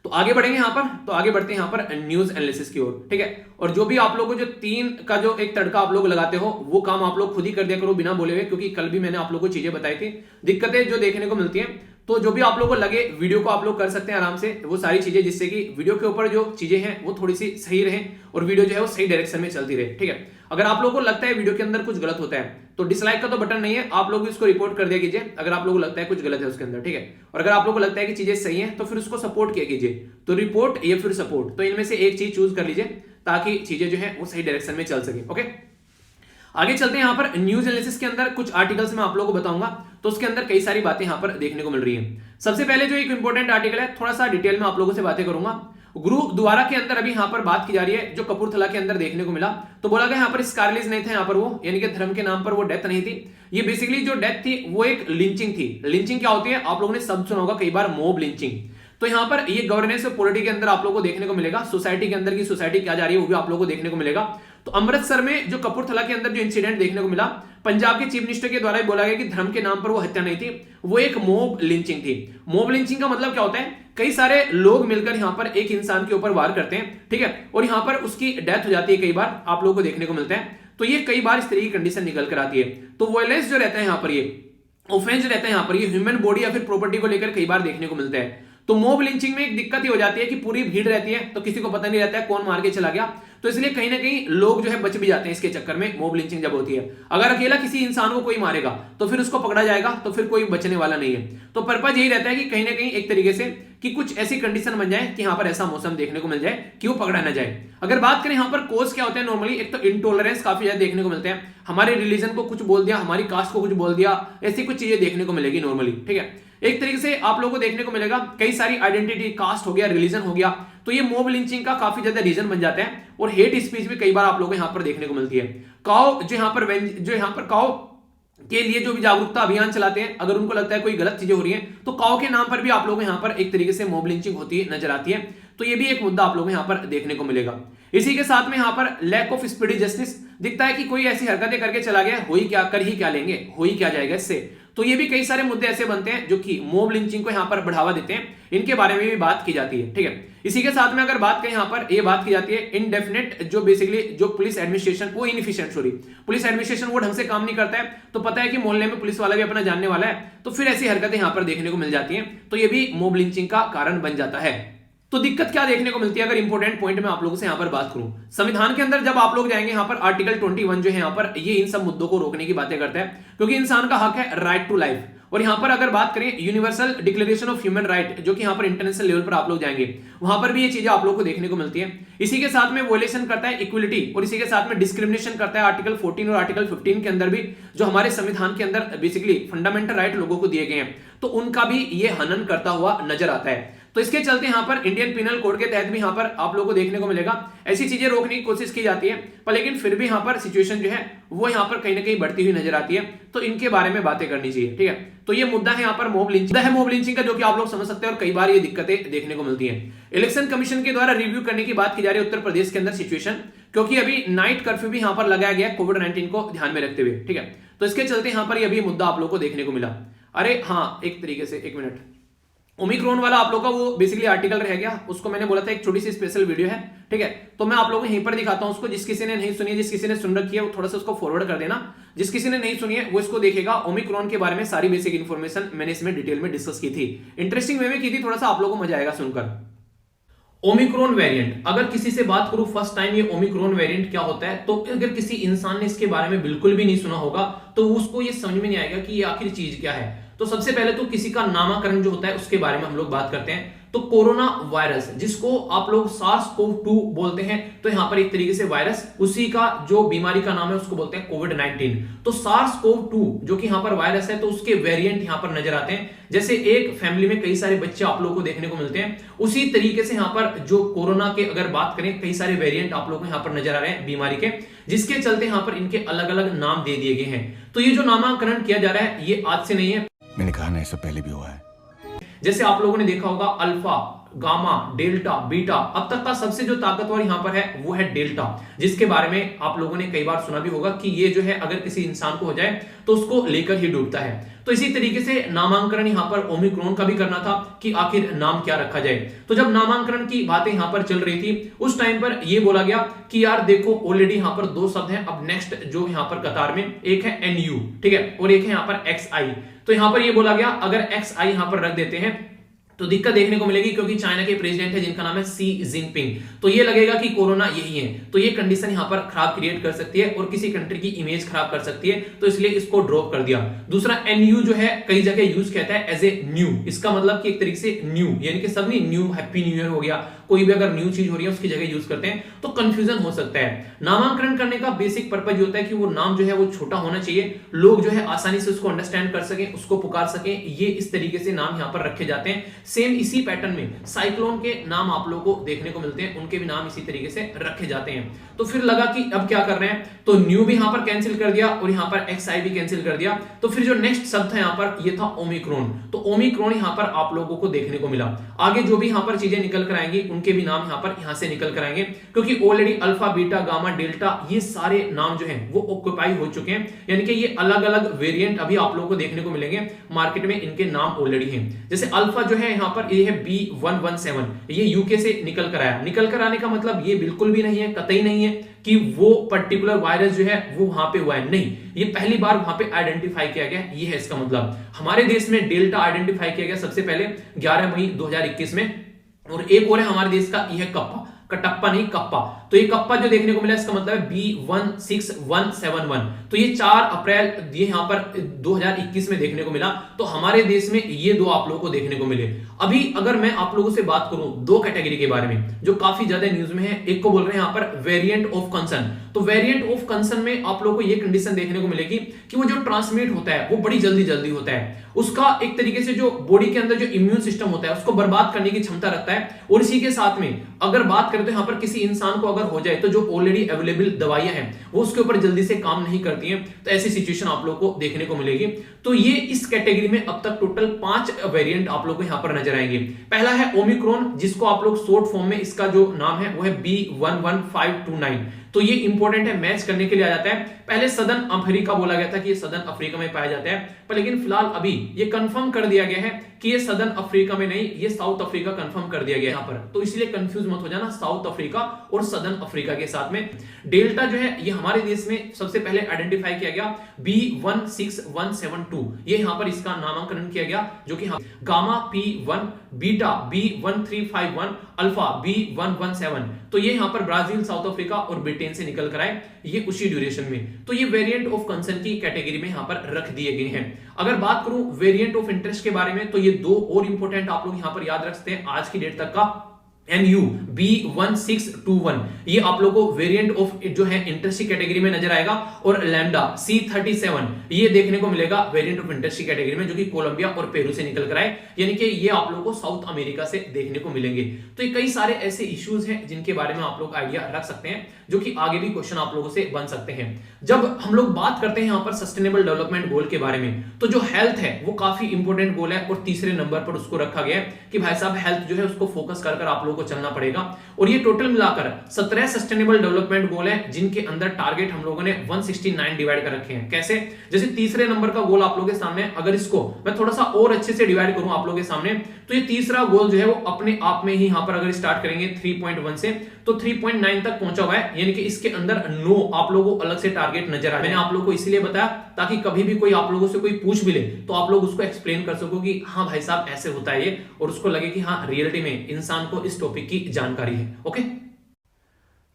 तो आगे बढ़ेंगे यहां पर, तो आगे बढ़ते हैं यहां पर न्यूज एनालिसिस की ओर, ठीक है। और जो भी आप लोगों को जो 3 का जो एक तड़का आप लोग लगाते हो वो काम आप लोग खुद ही कर दिया करो बिना बोले हुए, क्योंकि कल भी मैंने आप लोगों को चीजें बताई थी, दिक्कतें जो देखने को मिलती हैं, तो जो भी आप लोगों को लगे वीडियो को आप लोग कर सकते हैं आराम से वो सारी चीजें, जिससे कि वीडियो के ऊपर जो चीजें हैं वो थोड़ी सी सही रहे और वीडियो जो है वो सही डायरेक्शन में चलती रहे, ठीक है। अगर आप लोगों को लगता है वीडियो के अंदर कुछ गलत होता है तो डिसलाइक का तो बटन नहीं है, आप लोग इसको रिपोर्ट कर दिया कीजिए अगर आप लोगों को लगता है कुछ गलत है उसके अंदर, ठीक है। और अगर आप लोगों को लगता है कि चीजें सही हैं तो फिर उसको सपोर्ट किया कीजिए, तो रिपोर्ट या फिर सपोर्ट, तो इनमें से एक चीज चूज कर लीजिए ताकि चीजें जो है वो सही डायरेक्शन में चल सके, ओके। आगे चलते हैं, यहां पर न्यूज एनालिसिस के अंदर कुछ आर्टिकल्स मैं आप लोगों को बताऊंगा, तो उसके अंदर कई सारी बातें यहां पर देखने को मिल रही हैं। सबसे पहले जो एक इंपॉर्टेंट आर्टिकल है, थोड़ा सा डिटेल में आप लोगों से बातें करूंगा। गुरुद्वारा के अंदर अभी यहां पर बात की जा रही है जो कपूरथला के अंदर देखने को मिला, तो बोला गया यहां पर स्कारलेज नहीं था, यहां पर वो यानी कि धर्म के नाम पर वो डेथ नहीं थी, ये बेसिकली जो डेथ थी वो एक लिंचिंग थी। लिंचिंग क्या होती है आप लोगों ने सब सुना होगा कई बार, मॉब लिंचिंग। तो यहां पर ये गवर्नेंस और पॉलिटी के अंदर आप लोगों को देखने को मिलेगा, सोसाइटी के अंदर की सोसाइटी क्या जा रही है वो भी आप लोगों को देखने को मिलेगा। तो अमृतसर में जो कपूरथला के अंदर जो इंसिडेंट देखने को मिला, पंजाब के चीफ मिनिस्टर के द्वारा बोला गया कि धर्म के नाम पर वो हत्या नहीं थी, वो एक मॉब लिंचिंग थी। मॉब लिंचिंग का मतलब क्या होता है, कई सारे लोग मिलकर यहां पर एक इंसान के ऊपर वार करते हैं, ठीक है, और यहां पर उसकी डेथ हो जाती है, कई बार आप लोगों को देखने को मिलता है। तो ये कई बार इस तरह की कंडीशन निकल कर आती है। तो वायलेंस जो रहता है यहां पर, ये ऑफेंस रहता है यहां पर, ये ह्यूमन बॉडी या फिर प्रॉपर्टी को लेकर कई बार देखने को मिलता है। तो मॉब लिंचिंग में एक दिक्कत ही हो जाती है कि पूरी भीड़ रहती है तो किसी को पता नहीं रहता है कौन मार के चला गया, तो इसलिए कहीं ना कहीं लोग जो है बच भी जाते हैं इसके चक्कर में। मॉब लिंचिंग जब होती है, अगर अकेला किसी इंसान को कोई मारेगा तो फिर उसको पकड़ा जाएगा, तो फिर कोई बचने वाला नहीं है। तो पर्पज यही रहता है कि कहीं ना कहीं एक तरीके से कि कुछ ऐसी कंडीशन बन जाए कि यहां पर ऐसा मौसम देखने को मिल जाए कि वो पकड़ा ना जाए। अगर बात करें यहां पर कोज क्या होते हैं नॉर्मली, एक तो इंटॉलरेंस काफी ज्यादा देखने को मिलते हैं, हमारे रिलीजन को कुछ बोल दिया, हमारी कास्ट को कुछ बोल दिया, ऐसी कुछ चीजें देखने को मिलेगी नॉर्मली, ठीक है। एक तरीके से आप लोगों को देखने को मिलेगा कई सारी आइडेंटिटी, कास्ट हो गया, रिलीजन हो गया, तो ये मॉब लिंचिंग का काफी ज्यादा रीजन बन जाता है। और हेट स्पीच भी कई बार आप लोगों को यहां पर देखने को मिलती है। काओ जो यहां पर काओ के लिए जो भी जागरूकता अभियान चलाते हैं, अगर उनको लगता है कोई गलत चीजें हो रही हैं तो काओ के नाम पर भी आप लोगों को यहां पर एक तरीके से मॉब लिंचिंग होती नजर आती है। तो ये भी एक मुद्दा आप लोगों को यहां पर देखने को मिलेगा। इसी के साथ में यहां पर लैक ऑफ स्पीडी जस्टिस दिखता है कि कोई ऐसी हरकतें करके चला गया, हो ही क्या, कर ही क्या लेंगे, हो ही क्या जाएगा इससे। तो ये भी कई सारे मुद्दे ऐसे बनते हैं जो कि मॉब लिंचिंग को यहां पर बढ़ावा देते हैं, इनके बारे में भी बात की जाती है, ठीक है। इसी के साथ में अगर बात करें यहां पर, ये बात की जाती है इनडेफिनेट, जो बेसिकली जो पुलिस एडमिनिस्ट्रेशन वो इनएफिशिएंट, पुलिस एडमिनिस्ट्रेशन वो ढंग से काम नहीं करता है, तो पता है कि मोहल्ले में पुलिस वाला भी अपना जानने वाला है, तो फिर ऐसी हरकतें यहां पर देखने को मिल जाती हैं, तो ये भी मॉब लिंचिंग का कारण बन जाता है। तो दिक्कत क्या देखने को मिलती है, अगर इंपॉर्टेंट पॉइंट में आप लोगों से यहां पर बात करूं, संविधान के अंदर जब आप लोग जाएंगे यहां पर आर्टिकल 21 जो है यहां पर ये इन सब मुद्दों को रोकने की बातें करता है, क्योंकि इंसान का हक है राइट टू लाइफ। और यहां पर अगर बात करें universal declaration of human right, जो कि यहां पर इंटरनेशनल लेवल पर आप लोग जाएंगे वहां पर भी ये चीजें आप लोग को देखने को मिलती है। इसी के साथ में वोलेशन करता है इक्वलिटी, और इसी के साथ में डिस्क्रिमिनेशन करता है आर्टिकल 14 और आर्टिकल 15 के अंदर भी, जो हमारे संविधान के अंदर बेसिकली फंडामेंटल राइट लोगों को दिए गए हैं, तो उनका भी ये हनन करता हुआ नजर आता है। तो इसके चलते यहां पर इंडियन पिनल कोड के तहत भी यहां पर आप लोगों को देखने को मिलेगा ऐसी चीजें रोकने की कोशिश की जाती है, पर लेकिन फिर भी यहां पर सिचुएशन जो है वो यहां पर कहीं ना कहीं बढ़ती हुई नजर आती है, तो इनके बारे में बातें करनी चाहिए, ठीक है। तो ये मुद्दा है यहां पर मॉब लिंचिंग का, जो कि आप लोग समझ सकते हैं, और कई बार ये दिक्कतें देखने को मिलती हैं। इलेक्शन कमीशन के द्वारा रिव्यू करने की बात की जा रही है उत्तर प्रदेश के अंदर सिचुएशन, क्योंकि अभी नाइट कर्फ्यू भी यहां पर लगाया गया कोविड-19 को ध्यान में रखते हुए, ठीक है। तो इसके चलते यहां पर ये भी मुद्दा आप लोग को देखने को मिला। अरे हाँ, एक तरीके से, एक मिनट, ओमिक्रॉन वाला आप लोग का वो बेसिकली आर्टिकल रह गया, उसको मैंने बोला था एक छोटी सी स्पेशल वीडियो है, ठीक है। तो मैं आप लोगों को यहीं पर दिखाता हूं उसको, जिस किसी ने नहीं सुनी है, जिस किसी ने सुन रखी है वो थोड़ा सा उसको फॉरवर्ड कर देना, जिस किसी ने नहीं सुनी है वो इसको देखेगा। ओमिक्रॉन के बारे में सारी बेसिक इंफॉर्मेशन मैंने इसमें डिटेल में डिस्कस की थी, इंटरेस्टिंग वे में की थी, थोड़ा सा आप लोगों को मजा आएगा सुनकर। ओमिक्रॉन वेरिएंट, अगर किसी से बात करूं फर्स्ट टाइम ये ओमिक्रॉन वेरिएंट क्या होता है, तो अगर किसी इंसान ने इसके बारे में बिल्कुल भी नहीं सुना होगा तो उसको ये समझ में नहीं आएगा कि ये आखिर चीज क्या है। तो सबसे पहले तो किसी का नामकरण जो होता है उसके बारे में हम लोग बात करते हैं। तो कोरोना वायरस, जिसको आप लोग SARS-CoV-2 बोलते हैं, तो यहां पर एक तरीके से वायरस, उसी का जो बीमारी का नाम है उसको बोलते हैं कोविड-19। तो SARS-CoV-2 जो कि यहां पर वायरस है, तो उसके वेरिएंट यहां पर नजर आते हैं। जैसे एक फैमिली में कई सारे बच्चे आप लोगों को देखने को मिलते हैं, उसी तरीके से यहां पर जो कोरोना के अगर बात करें, कई सारे वेरिएंट आप लोगों को यहां पर नजर आ रहे हैं बीमारी के, जिसके चलते यहां पर इनके अलग अलग नाम दे दिए गए हैं। तो ये जो नामकरण किया जा रहा है, ये आज से नहीं है, मैंने कहा ना, इससे पहले भी हुआ है। जैसे आप लोगों ने देखा होगा अल्फा, गामा, डेल्टा, बीटा, अब तक का सबसे जो ताकतवर यहां पर है वो है डेल्टा, जिसके बारे में आप लोगों ने कई बार सुना भी होगा कि ये जो है अगर किसी इंसान को हो जाए तो उसको लेकर ही डूबता है। तो इसी तरीके से नामांकन यहां पर ओमिक्रॉन का भी करना था कि आखिर नाम क्या रखा जाए। तो जब नामांकन की बातें यहां पर चल रही थी, उस टाइम पर यह बोला गया कि यार देखो ऑलरेडी यहां पर दो शब्द हैं, अब नेक्स्ट जो यहां पर कतार में एक है NU, ठीक है, और एक है यहां पर XI। तो यहां पर यह बोला गया अगर XI यहां पर रख देते हैं तो दिक्कत देखने को मिलेगी, क्योंकि चाइना के प्रेसिडेंट है जिनका नाम है शी जिनपिंग, तो ये लगेगा कि कोरोना यही है, तो ये कंडीशन यहां पर खराब क्रिएट कर सकती है और किसी कंट्री की इमेज खराब कर सकती है, तो इसलिए इसको ड्रॉप कर दिया। दूसरा NU जो है कई जगह यूज कहता है एज ए न्यू, इसका मतलब कि एक तरीके से न्यू, यानी कि सब नहीं, न्यू हैप्पी न्यू ईयर हो गया, कोई भी अगर न्यू चीज हो रही है उसकी जगह यूज करते हैं, तो कंफ्यूजन हो सकता है। नामांकन करने का बेसिक पर्पज होता है कि वो नाम जो है वो छोटा होना चाहिए, लोग जो है आसानी से उसको अंडरस्टैंड कर सकें, उसको पुकार सकें, ये इस तरीके से नाम यहां पर रखे जाते हैं। सेम इसी पैटर्न में साइक्लोन के नाम आप लोगों को देखने को मिलते हैं, उनके भी नाम इसी तरीके से रखे जाते हैं। तो फिर लगा कि अब क्या कर रहे हैं, तो न्यू भी यहां पर कैंसिल कर दिया और यहां पर XI भी कैंसिल कर दिया। तो फिर जो नेक्स्ट शब्द था यहां पर, ये था ओमिक्रॉन, तो ओमिक्रॉन यहां पर आप लोगों को देखने को मिला। आगे जो भी यहां पर चीजें निकल कर आएंगी उनके भी नाम यहां से निकल कर आएंगे, क्योंकि already alpha, beta, gamma, delta, ये सारे नाम जो हैं वो ऑक्युपाई हो चुके हैं, यानी कि ये अलग अलग वेरिएंट अभी आप लोगों को देखने को मिलेंगे मार्केट में, इनके नाम ऑलरेडी हैं। जैसे अल्फा जो है यहां पर ये है B117, ये यूके से निकल कर आया। निकल कर आने का मतलब ये बिल्कुल भी नहीं है, कतई नहीं है कि वो पर्टिकुलर वायरस जो है वो वहां पे हुआ है, नहीं, ये पहली बार वहां पे आइडेंटिफाई किया गया, ये है इसका मतलब। हमारे देश में डेल्टा आइडेंटिफाई किया गया सबसे पहले 11 मई 2021 में, और एक और है हमारे देश का, यह है कप्पा, कटप्पा नहीं कप्पा। तो ये कप्पा जो देखने को मिला इसका मतलब है B16171, तो ये 4 अप्रैल ये यहां पर 2021 में देखने को मिला। तो हमारे देश में ये दो आप लोगों को देखने को मिले। अभी अगर मैं आप लोगों से बात करूं दो कैटेगरी के बारे में जो काफी ज्यादा न्यूज में है, एक को बोल रहे हैं यहां पर वेरिएंट ऑफ कंसर्न। तो वेरिएंट ऑफ कंसर्न में आप लोगों को ये कंडीशन देखने को मिलेगी कि वो जो ट्रांसमिट होता है वो बड़ी जल्दी जल्दी होता है, उसका एक तरीके से जो बॉडी के अंदर जो इम्यून सिस्टम होता है उसको बर्बाद करने की क्षमता रखता है। और इसी के साथ में अगर बात करें तो यहां पर किसी इंसान को अगर हो जाए तो जो ऑलरेडी अवेलेबल दवाइयां हैं वो उसके ऊपर जल्दी से काम नहीं करती हैं, तो ऐसी सिचुएशन आप लोगों को देखने को मिलेगी। तो ये इस कैटेगरी में अब तक टोटल 5 वेरिएंट आप लोगों को यहां पर नजर आएंगे। पहला है ओमिक्रॉन, जिसको आप लोग शॉर्ट फॉर्म में इसका जो नाम है वो है B11529, तो ये इंपॉर्टेंट है, मैच करने के लिए आ जाता है। पहले सदर्न अफ्रीका बोला गया था कि ये सदर्न अफ्रीका में पाया जाता है, पर लेकिन फिलहाल अभी ये कंफर्म कर दिया गया है कि ये सदर्न अफ्रीका में नहीं, ये साउथ अफ्रीका कंफर्म कर दिया गया यहां पर, तो इसलिए कंफ्यूज मत हो जाना साउथ अफ्रीका और सदर्न अफ्रीका के साथ में। डेल्टा जो है ये हमारे देश में सबसे पहले आइडेंटिफाई किया गया B16172, ये यहां पर इसका नामांकन किया गया, जो कि gamma P1, beta B1351, alpha B117, तो ये यहां पर ब्राजील, साउथ अफ्रीका और ब्रिटेन से निकल कर आए, ये उसी ड्यूरेशन में। तो ये वेरिएंट ऑफ कंसर्न की कैटेगरी में यहां पर रख दिए गए हैं। अगर बात करूं वेरिएंट ऑफ इंटरेस्ट के बारे में, तो ये दो और इंपॉर्टेंट आप लोग यहां पर याद रख सकते हैं आज की डेट तक का। NU B1621, ये आप लोगों को वेरिएंट ऑफ जो है इंटरेस्ट की कैटेगरी में नजर आएगा, और लैम्डा C37 ये देखने को मिलेगा वेरिएंट ऑफ इंटरेस्ट की कैटेगरी में, जो कि कोलंबिया और पेरू से निकल कर आए, यानी कि ये आप लोगों को साउथ अमेरिका से देखने को मिलेंगे। तो ये कई सारे ऐसे इश्यूज हैं जिनके बारे में आप लोग आइडिया रख सकते हैं, जो कि आगे भी क्वेश्चन आप लोगों से बन सकते हैं। जब हम लोग बात करते हैं यहां पर सस्टेनेबल डेवलपमेंट गोल के बारे में, तो जो हेल्थ है वो काफी इंपॉर्टेंट गोल है, और तीसरे नंबर पर उसको रखा गया है कि भाई साहब हेल्थ जो है उसको फोकस कर आप लोगों को चलना पड़ेगा। और ये टोटल मिलाकर 17 सस्टेनेबल डेवलपमेंट गोल है, जिनके अंदर टारगेट हम लोगों ने 169 डिवाइड कर रखे हैं। कैसे? जैसे तीसरे नंबर का गोल आप लोगों के सामने, अगर इसको मैं थोड़ा सा और अच्छे से डिवाइड करूं आप लोगों के सामने, तो ये तीसरा गोल जो है वो अपने आप में ही यहां पर अगर स्टार्ट करेंगे 3.1 से, तो 3.9 तक पहुंचा हुआ है, यानी कि इसके अंदर 9 आप लोगों को अलग से टारगेट नजर आए। मैंने आप लोगों को इसलिए बताया ताकि कभी भी कोई आप लोगों से कोई पूछ भी ले तो आप लोग उसको एक्सप्लेन कर सको कि हाँ भाई साहब ऐसे होता है ये, और उसको लगे कि हाँ रियलिटी में इंसान को इस टॉपिक की जानकारी है। ओके,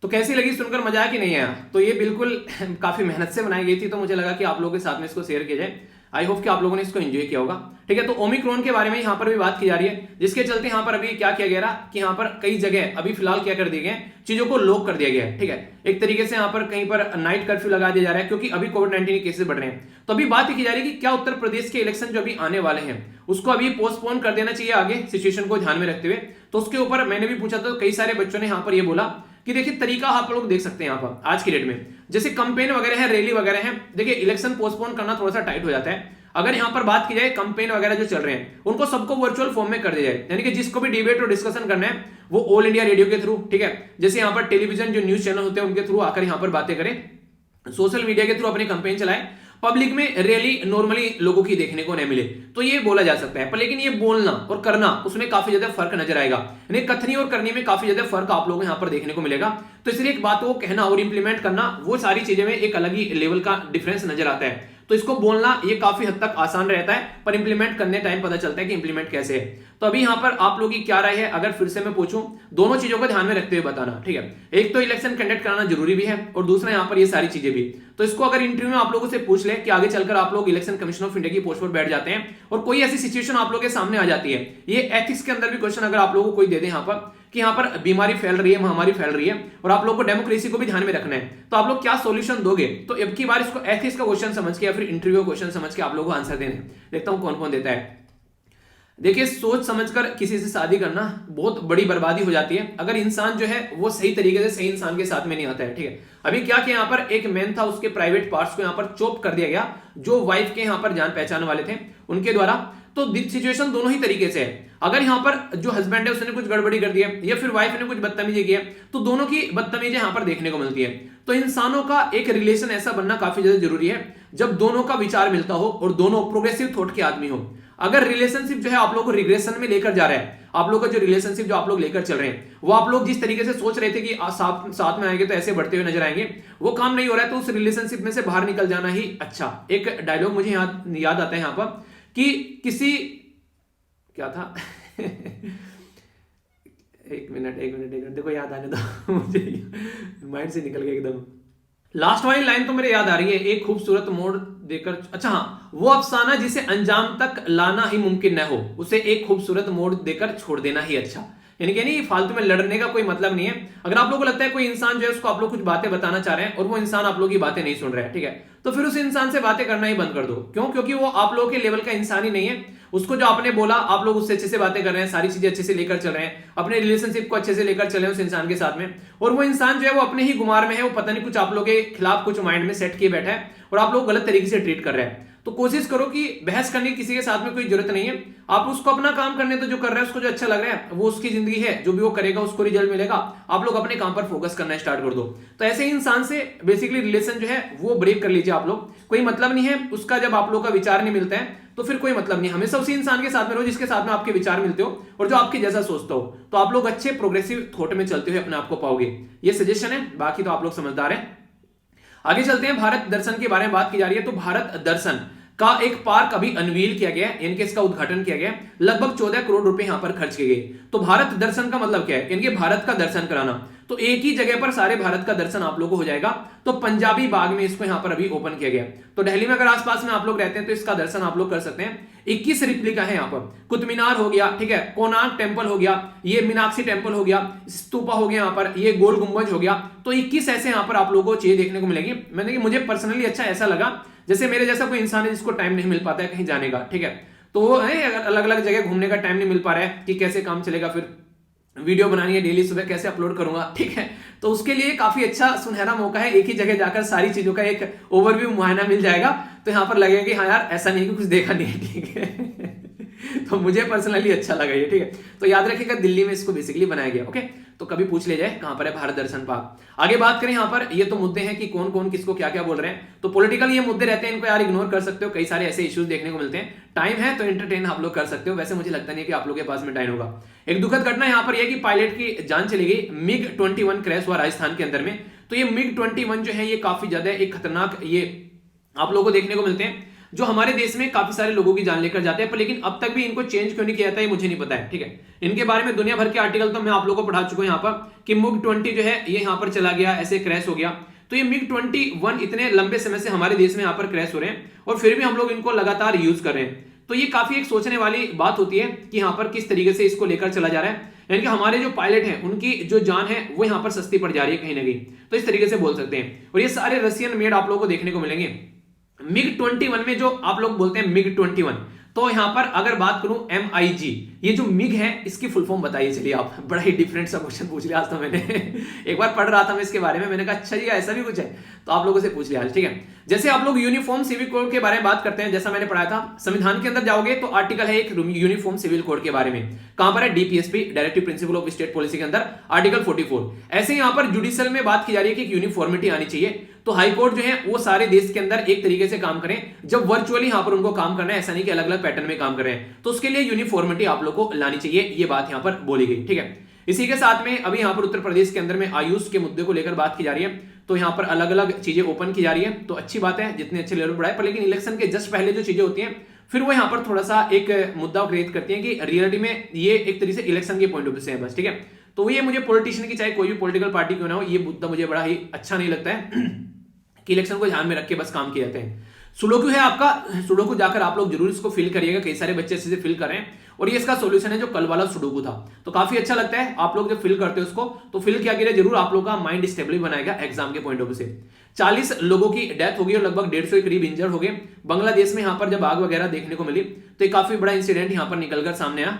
तो कैसी लगी? सुनकर मजा आया कि नहीं आया? तो ये बिल्कुल काफी मेहनत से बनाई गई थी, तो मुझे लगा कि आप लोगों के साथ में इसको शेयर किया जाए। आई होप कि आप लोगों ने इसको एंजॉय किया होगा। ठीक है। तो ओमिक्रॉन के बारे में यहाँ पर भी बात की जा रही है, जिसके चलते यहाँ पर अभी क्या किया गया कि यहाँ पर कई जगह अभी फिलहाल क्या कर दिए गए, चीजों को लॉक कर दिया गया है, ठीक है। एक तरीके से यहाँ पर कहीं पर नाइट कर्फ्यू लगा दिया जा रहा है, क्योंकि अभी कोविड-19 के केसेस बढ़ रहे हैं। तो अभी बात की जा रही है कि क्या उत्तर प्रदेश के इलेक्शन जो अभी आने वाले हैं उसको अभी पोस्टपोन कर देना चाहिए आगे सिचुएशन को ध्यान में रखते हुए। तो उसके ऊपर मैंने भी पूछा, तो कई सारे बच्चों ने यहाँ पर यह बोला कि देखिए तरीका आप लोग देख सकते हैं यहाँ पर आज की डेट में, जैसे कंपेन वगैरह है, रैली वगैरह है, देखिए इलेक्शन पोस्टपोन करना थोड़ा सा टाइट हो जाता है। अगर यहां पर बात की जाए कंपेन वगैरह जो चल रहे हैं उनको सबको वर्चुअल फॉर्म में कर दिया जाए, यानी कि जिसको भी डिबेट और डिस्कशन करना है वो ऑल इंडिया रेडियो के थ्रू, ठीक है, जैसे यहां पर टेलीविजन जो न्यूज चैनल होते हैं उनके थ्रू आकर यहां पर बातें करें, सोशल मीडिया के थ्रू अपनी कंपेन चलाएं, पब्लिक में रैली नॉर्मली लोगों की देखने को नहीं मिले, तो ये बोला जा सकता है। पर लेकिन ये बोलना और करना उसमें काफी ज्यादा फर्क नजर आएगा, यानी कथनी और करनी में काफी ज्यादा फर्क आप लोगों को यहाँ पर देखने को मिलेगा। तो इसलिए एक बात को कहना और इंप्लीमेंट करना, वो सारी चीजें में एक अलग ही लेवल का डिफरेंस नजर आता है। तो इसको बोलना ये काफी हद तक आसान रहता है, पर इंप्लीमेंट करने टाइम पता चलता है कि इंप्लीमेंट कैसे है। तो अभी यहां पर आप लोगों की क्या राय है, अगर फिर से मैं पूछूं, दोनों चीजों को ध्यान में रखते हुए बताना, ठीक है। एक तो इलेक्शन कंडक्ट कराना जरूरी भी है और दूसरा यहां पर ये सारी चीजें भी। तो इसको अगर इंटरव्यू में आप लोगों से पूछ ले कि आगे चलकर आप लोग इलेक्शन कमीशन ऑफ इंडिया की पोस्ट पर बैठ जाते हैं और कोई ऐसी सिचुएशन आप लोगों के सामने आ जाती है, ये एथिक्स के अंदर भी क्वेश्चन अगर आप लोगों को कोई दे दे यहाँ पर कि यहाँ पर बीमारी फैल रही है, महामारी फैल रही है और आप लोग को डेमोक्रेसी को भी ध्यान में रखना है, तो आप लोग क्या सॉल्यूशन दोगे? तो अब की बार इसको एथिक्स का क्वेश्चन समझ के या फिर इंटरव्यू क्वेश्चन समझ के आप लोगों को आंसर देने, देखता हूं कौन कौन देता है। देखिए सोच समझकर किसी से शादी करना बहुत बड़ी बर्बादी हो जाती है अगर इंसान जो है वो सही तरीके से सही इंसान के साथ में नहीं आता है, ठीक है। अभी क्या किया, यहाँ पर एक मैन था, उसके प्राइवेट पार्ट्स को यहाँ पर चॉप कर दिया गया, जो वाइफ के यहाँ पर जान पहचान वाले थे उनके द्वारा। तो सिचुएशन दोनों ही तरीके से है, अगर यहाँ पर जो हस्बैंड है उसने कुछ गड़बड़ी कर दिया या फिर वाइफ ने कुछ बदतमीजी किया, तो दोनों की बदतमीजी यहाँ पर देखने को मिलती है। तो इंसानों का एक रिलेशन ऐसा बनना काफी ज्यादा जरूरी है जब दोनों का विचार मिलता हो और दोनों प्रोग्रेसिव थॉट के आदमी हो। अगर रिलेशनशिप जो है आप लोगों को रिग्रेशन में लेकर जा रहा है, आप लोगों का जो रिलेशनशिप जो आप लोग लेकर चल रहे हैं, वो आप लोग जिस तरीके से सोच रहे थे कि साथ में आएंगे तो ऐसे बढ़ते हुए नजर आएंगे, वो काम नहीं हो रहा है, तो उस रिलेशनशिप में से बाहर निकल जाना ही अच्छा। एक डायलॉग मुझे याद आता है यहाँ पर कि किसी क्या था एक मिनट देखो याद आने दो मुझे माइंड से निकल गया एकदम। लास्ट वाली लाइन तो मेरे याद आ रही है, एक खूबसूरत मोड़ देकर, अच्छा हाँ, वो अफसाना जिसे अंजाम तक लाना ही मुमकिन न हो उसे एक खूबसूरत मोड़ देकर छोड़ देना ही अच्छा। यानी कि नहीं, फालतू में लड़ने का कोई मतलब नहीं है। अगर आप लोगों को लगता है कोई इंसान जो है उसको आप लोग कुछ बातें बताना चाह रहे हैं और वो इंसान आप लोगों की बातें नहीं सुन रहा है, ठीक है, तो फिर उस इंसान से बातें करना ही बंद कर दो। क्यों? क्योंकि वो आप लोगों के लेवल का इंसान ही नहीं है। उसको जो आपने बोला, आप लोग उससे अच्छे से बातें कर रहे हैं, सारी चीजें अच्छे से लेकर चल रहे हैं, अपने रिलेशनशिप को अच्छे से लेकर चले उस इंसान के साथ में, और वो इंसान जो है वो अपने ही गुमार में है, वो पता नहीं कुछ आप लोगों के खिलाफ कुछ माइंड में सेट किए बैठा है और आप लोग गलत तरीके से ट्रीट कर रहे हैं। तो कोशिश करो कि बहस करने की किसी के साथ में कोई जरूरत नहीं है, आप उसको अपना काम करने तो जो कर रहा है उसको जो अच्छा लग रहा है वो उसकी जिंदगी है, जो भी वो करेगा उसको रिजल्ट मिलेगा, आप लोग अपने काम पर फोकस करना स्टार्ट कर दो। तो ऐसे ही इंसान से बेसिकली रिलेशन जो है वो ब्रेक कर लीजिए आप लोग, कोई मतलब नहीं है उसका, जब आप लोग का विचार नहीं मिलता है तो फिर कोई मतलब नहीं। हमेशा उसी इंसान के साथ में रहो जिसके साथ में आपके विचार मिलते हो और जो आपके जैसा सोचता हो, तो आप लोग अच्छे प्रोग्रेसिव थॉट में चलते हुए अपने आप को पाओगे। ये सजेशन है, बाकी तो आप लोग समझदार हैं। आगे चलते हैं, भारत दर्शन के बारे में बात की जा रही है। तो भारत दर्शन का एक पार्क अभी अनवील किया गया है, इनके इसका उद्घाटन किया गया, लगभग 14 करोड़ रुपए यहां पर खर्च किए गए। तो भारत दर्शन का मतलब क्या है? इनके भारत का दर्शन कराना, तो एक ही जगह पर सारे भारत का दर्शन आप लोगों को हो जाएगा। तो पंजाबी बाग में इसको यहां पर अभी ओपन किया गया। तो दिल्ली में अगर आसपास में आप लोग रहते हैं तो इसका दर्शन आप लोग कर सकते हैं। 21 रिप्लिका है यहाँ पर, कुतुब मीनार हो गया, ठीक है, कोणार्क टेम्पल हो गया, ये मीनाक्षी टेम्पल हो गया, स्तूपा हो गया यहाँ पर, ये गोल गुंबज हो गया। तो 21 ऐसे यहाँ पर आप लोगों को चीजें देखने को मिलेगी। मैंने मुझे पर्सनली अच्छा ऐसा लगा, जैसे मेरे जैसा कोई इंसान है जिसको टाइम नहीं मिल पाता है कहीं जाने का, ठीक है, तो वो अलग अलग जगह घूमने का टाइम नहीं मिल पा रहा है कि कैसे काम चलेगा, फिर वीडियो बनानी है डेली, सुबह कैसे अपलोड करूंगा, ठीक है, तो उसके लिए काफी अच्छा सुनहरा मौका है। एक ही जगह जाकर सारी चीजों का एक ओवरव्यू मुआयना मिल जाएगा, तो यहाँ पर लगेगा कि हाँ यार ऐसा नहीं कि कुछ देखा नहीं है, ठीक है तो मुझे पर्सनली अच्छा लगा ये, ठीक है। तो याद रखिएगा दिल्ली में इसको बेसिकली बनाया गया, ओके। तो कभी पूछ ले जाए कहां पर है भारत दर्शन पार्क। आगे बात करें यहाँ पर, ये तो मुद्दे हैं कि कौन कौन किसको क्या क्या बोल रहे हैं, तो पॉलिटिकल ये मुद्दे रहते हैं, इनको यार इग्नोर कर सकते हो, कई सारे ऐसे इश्यूज देखने को मिलते हैं। टाइम है तो एंटरटेन आप लोग कर सकते हो, वैसे मुझे लगता नहीं कि आप लोग के पास में टाइम होगा। एक दुखद घटना यहाँ पर यह कि पायलट की जान चली गई, MiG-21 क्रैश हुआ राजस्थान के अंदर में। तो ये MiG-21 जो है ये काफी ज्यादा एक खतरनाक ये आप लोगों को देखने को मिलते हैं, जो हमारे देश में काफी सारे लोगों की जान लेकर जाते हैं, पर लेकिन अब तक भी इनको चेंज क्यों नहीं किया जाता है मुझे नहीं पता है, ठीक है। इनके बारे में दुनिया भर के आर्टिकल तो मैं आप लोगों को पढ़ा चुका हूं यहाँ पर कि MiG-20 जो है ये यहाँ पर चला गया, ऐसे क्रैश हो गया। तो ये MiG-21 इतने लंबे समय से हमारे देश में यहाँ पर क्रैश हो रहे हैं और फिर भी हम लोग इनको लगातार यूज कर रहे हैं। तो ये काफी एक सोचने वाली बात होती है कि यहाँ पर किस तरीके से इसको लेकर चला जा रहा है, यानी कि हमारे जो पायलट हैं उनकी जो जान है वो यहाँ पर सस्ती पड़ जा रही है कहीं ना कहीं, तो इस तरीके से बोल सकते हैं। और ये सारे रशियन मेड आप लोगों को देखने को मिलेंगे। MiG-21 में जो आप लोग बोलते हैं MiG-21, तो यहां पर अगर बात करूं MiG, ये जो मिग है इसकी फुल फॉर्म बताइए। चलिए आप, बड़ा ही डिफरेंट सा क्वेश्चन पूछ लिया आज तो मैंने एक बार पढ़ रहा था मैं इसके बारे में, मैंने कहा अच्छा जी ऐसा भी कुछ है, तो आप लोगों से पूछ लिया। ठीक है, जैसे आप लोग यूनिफॉर्म सिविल कोड के बारे में बात करते हैं, जैसा मैंने पढ़ाया था, संविधान के अंदर जाओगे तो आर्टिकल है एक यूनिफॉर्म सिविल कोड के बारे में, कहां पर है, DPSP, directive principle of state policy के अंदर आर्टिकल 44। ऐसे यहां पर जुडिशियल में बात की जा रही है कि यूनिफॉर्मिटी आनी चाहिए, तो हाई कोर्ट जो है वो सारे देश के अंदर एक तरीके से काम करें, जब वर्चुअली यहां पर उनको काम करना है, ऐसा नहीं कि अलग अलग पैटर्न में काम कर रहे हैं, तो उसके लिए यूनिफॉर्मिटी आप लोग को लानी चाहिए, ये बात यहां पर बोली गई। ठीक है, इसी के साथ में अभी यहां पर उत्तर प्रदेश के अंदर में आयुष के मुद्दे को लेकर बात की जा रही है, तो यहां पर अलग अलग चीजें ओपन की जा रही है, तो अच्छी बात है जितने अच्छे लेवल बढ़ाए, पर लेकिन इलेक्शन के जस्ट पहले जो चीजें होती हैं फिर वो यहां पर थोड़ा सा एक मुद्दा क्रिएट करती हैं कि रियलिटी में ये एक तरीके से इलेक्शन के पॉइंट ऑफ व्यू से है बस। ठीक है, तो ये मुझे पॉलिटिशियन की चाहे कोई भी पॉलिटिकल पार्टी क्यों ना हो, ये मुद्दा मुझे बड़ा ही अच्छा नहीं लगता है कि इलेक्शन को ध्यान में रख के बस काम किए जाते हैं। सुडोकू है आपका, सुडोकू जाकर आप लोग जरूर इसको फिल करिएगा, कई सारे बच्चे इसे फिल कर रहे हैं, और ये इसका सॉल्यूशन है जो कल वाला सुडोकू था, तो काफी अच्छा लगता है। आप लोग जब फिल करते हो उसको, तो फिल किया गिरे जरूर, आप लोग का माइंड स्टेबल बनाएगा एग्जाम के पॉइंट ऑफ व्यू से। 40 लोगों की डेथ हो गई और लगभग 150 के करीब इंजर्ड हो गए बांग्लादेश में। यहां पर जब आग वगैरह देखने को मिली तो ये काफी बड़ा इंसिडेंट यहां पर निकलकर सामने आया,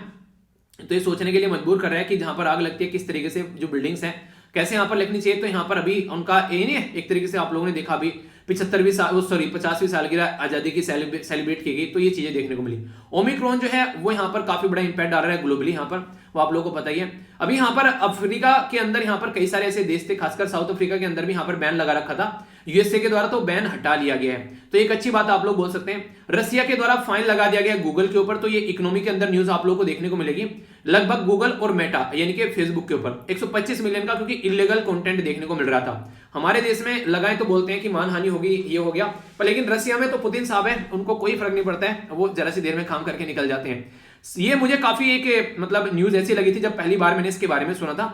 तो ये सोचने के लिए मजबूर कर रहा है कि जहां पर आग लगती है किस तरीके से जो बिल्डिंग्स हैं कैसे यहां पर लिखनी चाहिए। तो यहां पर अभी उनका एक तरीके से आप लोगों ने देखा अभी 50वीं सालगिरह आजादी की सेलिब्रेट की गई, तो ये चीजें देखने को मिली। ओमिक्रॉन जो है वो यहाँ पर काफी बड़ा इंपैक्ट डाल रहा है ग्लोबली, यहाँ पर वो आप लोगों को पता ही है। अभी यहाँ पर अफ्रीका के अंदर यहाँ पर कई सारे ऐसे देश थे, खासकर साउथ अफ्रीका के अंदर भी यहाँ पर बैन लगा रखा था, यूएसए के द्वारा तो बैन हटा लिया गया है, तो एक अच्छी बात आप लोग बोल सकते हैं। रसिया के द्वारा फाइन लगा दिया गया गूगल के ऊपर, तो ये इकोनॉमी के अंदर न्यूज आप लोगों को देखने को मिलेगी, लगभग गूगल और मेटा यानी कि फेसबुक के ऊपर 125 मिलियन का, क्योंकि इलीगल कंटेंट देखने को मिल रहा था। हमारे देश में लगाए तो बोलते हैं कि मानहानि होगी, ये हो गया, पर लेकिन रसिया में तो पुतिन साहब है, उनको कोई फर्क नहीं पड़ता है, वो जरा सी देर में काम करके निकल जाते हैं। ये मुझे काफी एक मतलब न्यूज ऐसी लगी थी जब पहली बार मैंने इसके बारे में सुना था,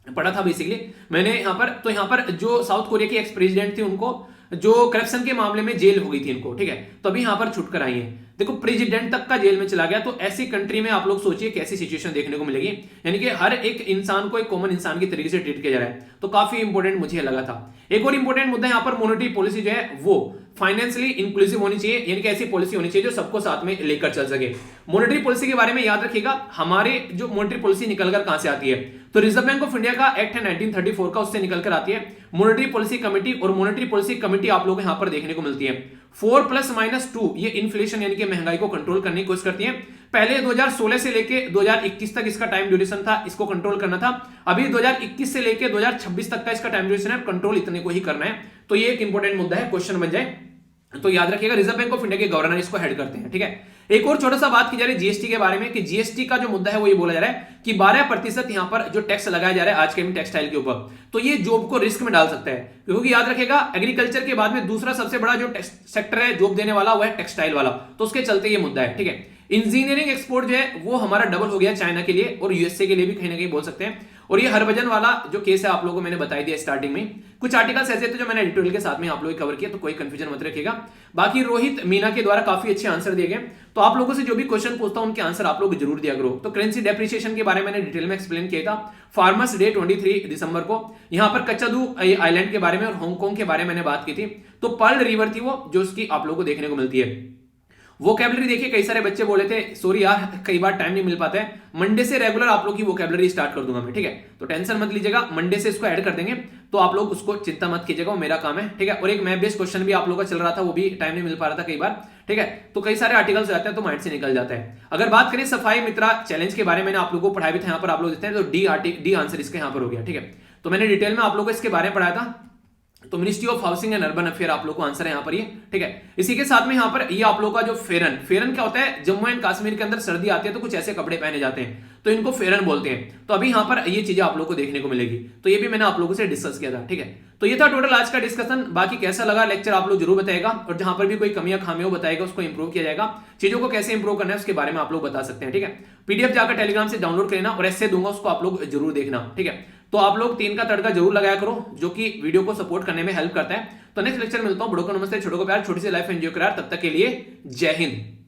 पढ़ा था बेसिकली मैंने यहाँ पर, तो यहाँ पर जो साउथ कोरिया की एक्स प्रेसिडेंट थी उनको जो करप्शन के मामले में जेल हो गई थी इनको, ठीक है, तो अभी यहाँ पर छूट कर आई है। देखो प्रेसिडेंट तक का जेल में चला गया, तो ऐसी कंट्री में आप लोग सोचिए कैसी सिचुएशन देखने को मिलेगी, यानी कि हर एक इंसान को एक कॉमन इंसान की तरीके से ट्रीट किया जा रहा है, तो काफी इंपॉर्टेंट मुझे लगा था। एक और इंपॉर्टेंट मुद्दा यहाँ पर मॉनेटरी पॉलिसी जो है वो फाइनेंशियली इंक्लूसिव होनी चाहिए, यानी कि ऐसी पॉलिसी होनी चाहिए जो सबको साथ में लेकर चल सके। मॉनेटरी पॉलिसी के बारे में याद रखिएगा, हमारे जो मॉनेटरी पॉलिसी निकलकर कहां से आती है, तो रिजर्व बैंक ऑफ इंडिया का एक्ट है 1934 का, उससे निकलकर आती है मॉनेटरी पॉलिसी कमेटी, और मॉनेटरी पॉलिसी कमेटी आप लोग यहां पर देखने को मिलती है 4+-2, ये इन्फ्लेशन यानी कि महंगाई को कंट्रोल करने की कोशिश करती है। पहले 2016 से लेके 2021 तक इसका टाइम ड्यूरेशन था, इसको कंट्रोल करना था। अभी 2021 से लेके 2026 तक का इसका टाइम ड्यूरेशन है, कंट्रोल इतने को ही करना है, तो ये एक इंपॉर्टेंट मुद्दा है, क्वेश्चन बन जाए तो याद रखिएगा। रिजर्व बैंक ऑफ इंडिया के गवर्नर इसको हेड करते हैं, ठीक है। एक और छोटा सा बात की जा रही है जीएसटी के बारे में, कि जीएसटी का जो मुद्दा है वो ये बोला जा रहा है कि 12% यहां पर जो टैक्स लगाया जा रहा है आज के टेक्सटाइल के ऊपर, तो ये जॉब को रिस्क में डाल सकता है, क्योंकि याद रखिएगा एग्रीकल्चर के बाद में दूसरा सबसे बड़ा जो सेक्टर है जॉब देने वाला वो है टेक्सटाइल वाला, तो उसके चलते ये मुद्दा है, ठीक है। इंजीनियरिंग एक्सपोर्ट जो है वो हमारा डबल हो गया चाइना के लिए और यूएसए के लिए भी कहीं ना कहीं बोल सकते हैं। और ये हरभजन वाला जो केस है आप लोगों को मैंने बताई दिया स्टार्टिंग में, कुछ आर्टिकल्स ऐसे थे जो मैंने एडिटोरियल के साथ में आप लोगों कवर किया, तो कोई कंफ्यूजन मत रखिएगा। बाकी रोहित मीना के द्वारा काफी अच्छे आंसर दिए गए, तो आप लोगों से जो भी क्वेश्चन पूछता हूं उनके आंसर आप लोग जरूर दिया करो। तो करेंसी डेप्रिसिएशन के बारे में मैंने डिटेल में एक्सप्लेन किया था, फार्मर्स डे 23 दिसंबर को, यहां पर कच्चादू आइलैंड के बारे में और हांगकांग के बारे में मैंने बात की थी। तो पर्ल रिवर थी वो जो उसकी आप लोगों को देखने को मिलती है। वोकैबुलरी देखिए, कई सारे बच्चे बोले थे सॉरी यार कई बार टाइम नहीं मिल पाता है, मंडे से रेगुलर आप लोग की वोकैबुलरी स्टार्ट कर दूंगा मैं, ठीक है। तो टेंशन मत लीजिएगा, मंडे से इसको ऐड कर देंगे, तो आप लोग उसको चिंता मत कीजिएगा, वो मेरा काम है, ठीक है। और एक मैथ बेस्ड क्वेश्चन भी आप लोगों का चल रहा था, वो भी टाइम नहीं मिल पा रहा था कई बार, ठीक है। तो कई सारे आर्टिकल्स हो जाते हैं तो माइंड से निकल जाता है। अगर बात करें सफाई मित्रा चैलेंज के बारे में, आप लोगों को पढ़ाया भी था, यहाँ पर आप लोग देखते हैं, तो डी आंसर इसका यहाँ पर हो गया, ठीक है। तो मैंने डिटेल में आप लोगों को इसके बारे में पढ़ाया था, तो ministry of housing and urban affair आप लोग को आंसर है यहाँ पर ये, ठीक है। इसी के साथ में यहाँ पर ये आप लोग का जो फेरन क्या होता है, जम्मू एंड कश्मीर के अंदर सर्दी आती है तो कुछ ऐसे कपड़े पहने जाते हैं, तो इनको फेरन बोलते हैं। तो अभी यहाँ पर ये चीजें आप लोग को देखने को मिलेगी, तो ये भी मैंने आप लोगों से डिस्कस किया था, ठीक है। तो ये था टोटल आज का डिस्कशन। बाकी कैसा लगा लेक्चर आप लोग जरूर बताएगा, और जहां पर भी कोई कमियां खामियां बताएगा उसको इंप्रूव किया जाएगा, चीजों को कैसे इंप्रूव करना है उसके बारे में आप लोग बता सकते हैं, ठीक है। पीडीएफ जाकर टेलीग्राम से डाउनलोड करना और ऐसे दूंगा उसको आप लोग जरूर देखना, ठीक है। तो आप लोग 3 का तड़का जरूर लगाया करो, जो कि वीडियो को सपोर्ट करने में हेल्प करता है। तो नेक्स्ट लेक्चर मिलता हूं, बड़ों को नमस्ते, छोटों को प्यार, छोटी सी लाइफ एंजॉय करा, तब तक के लिए जय हिंद।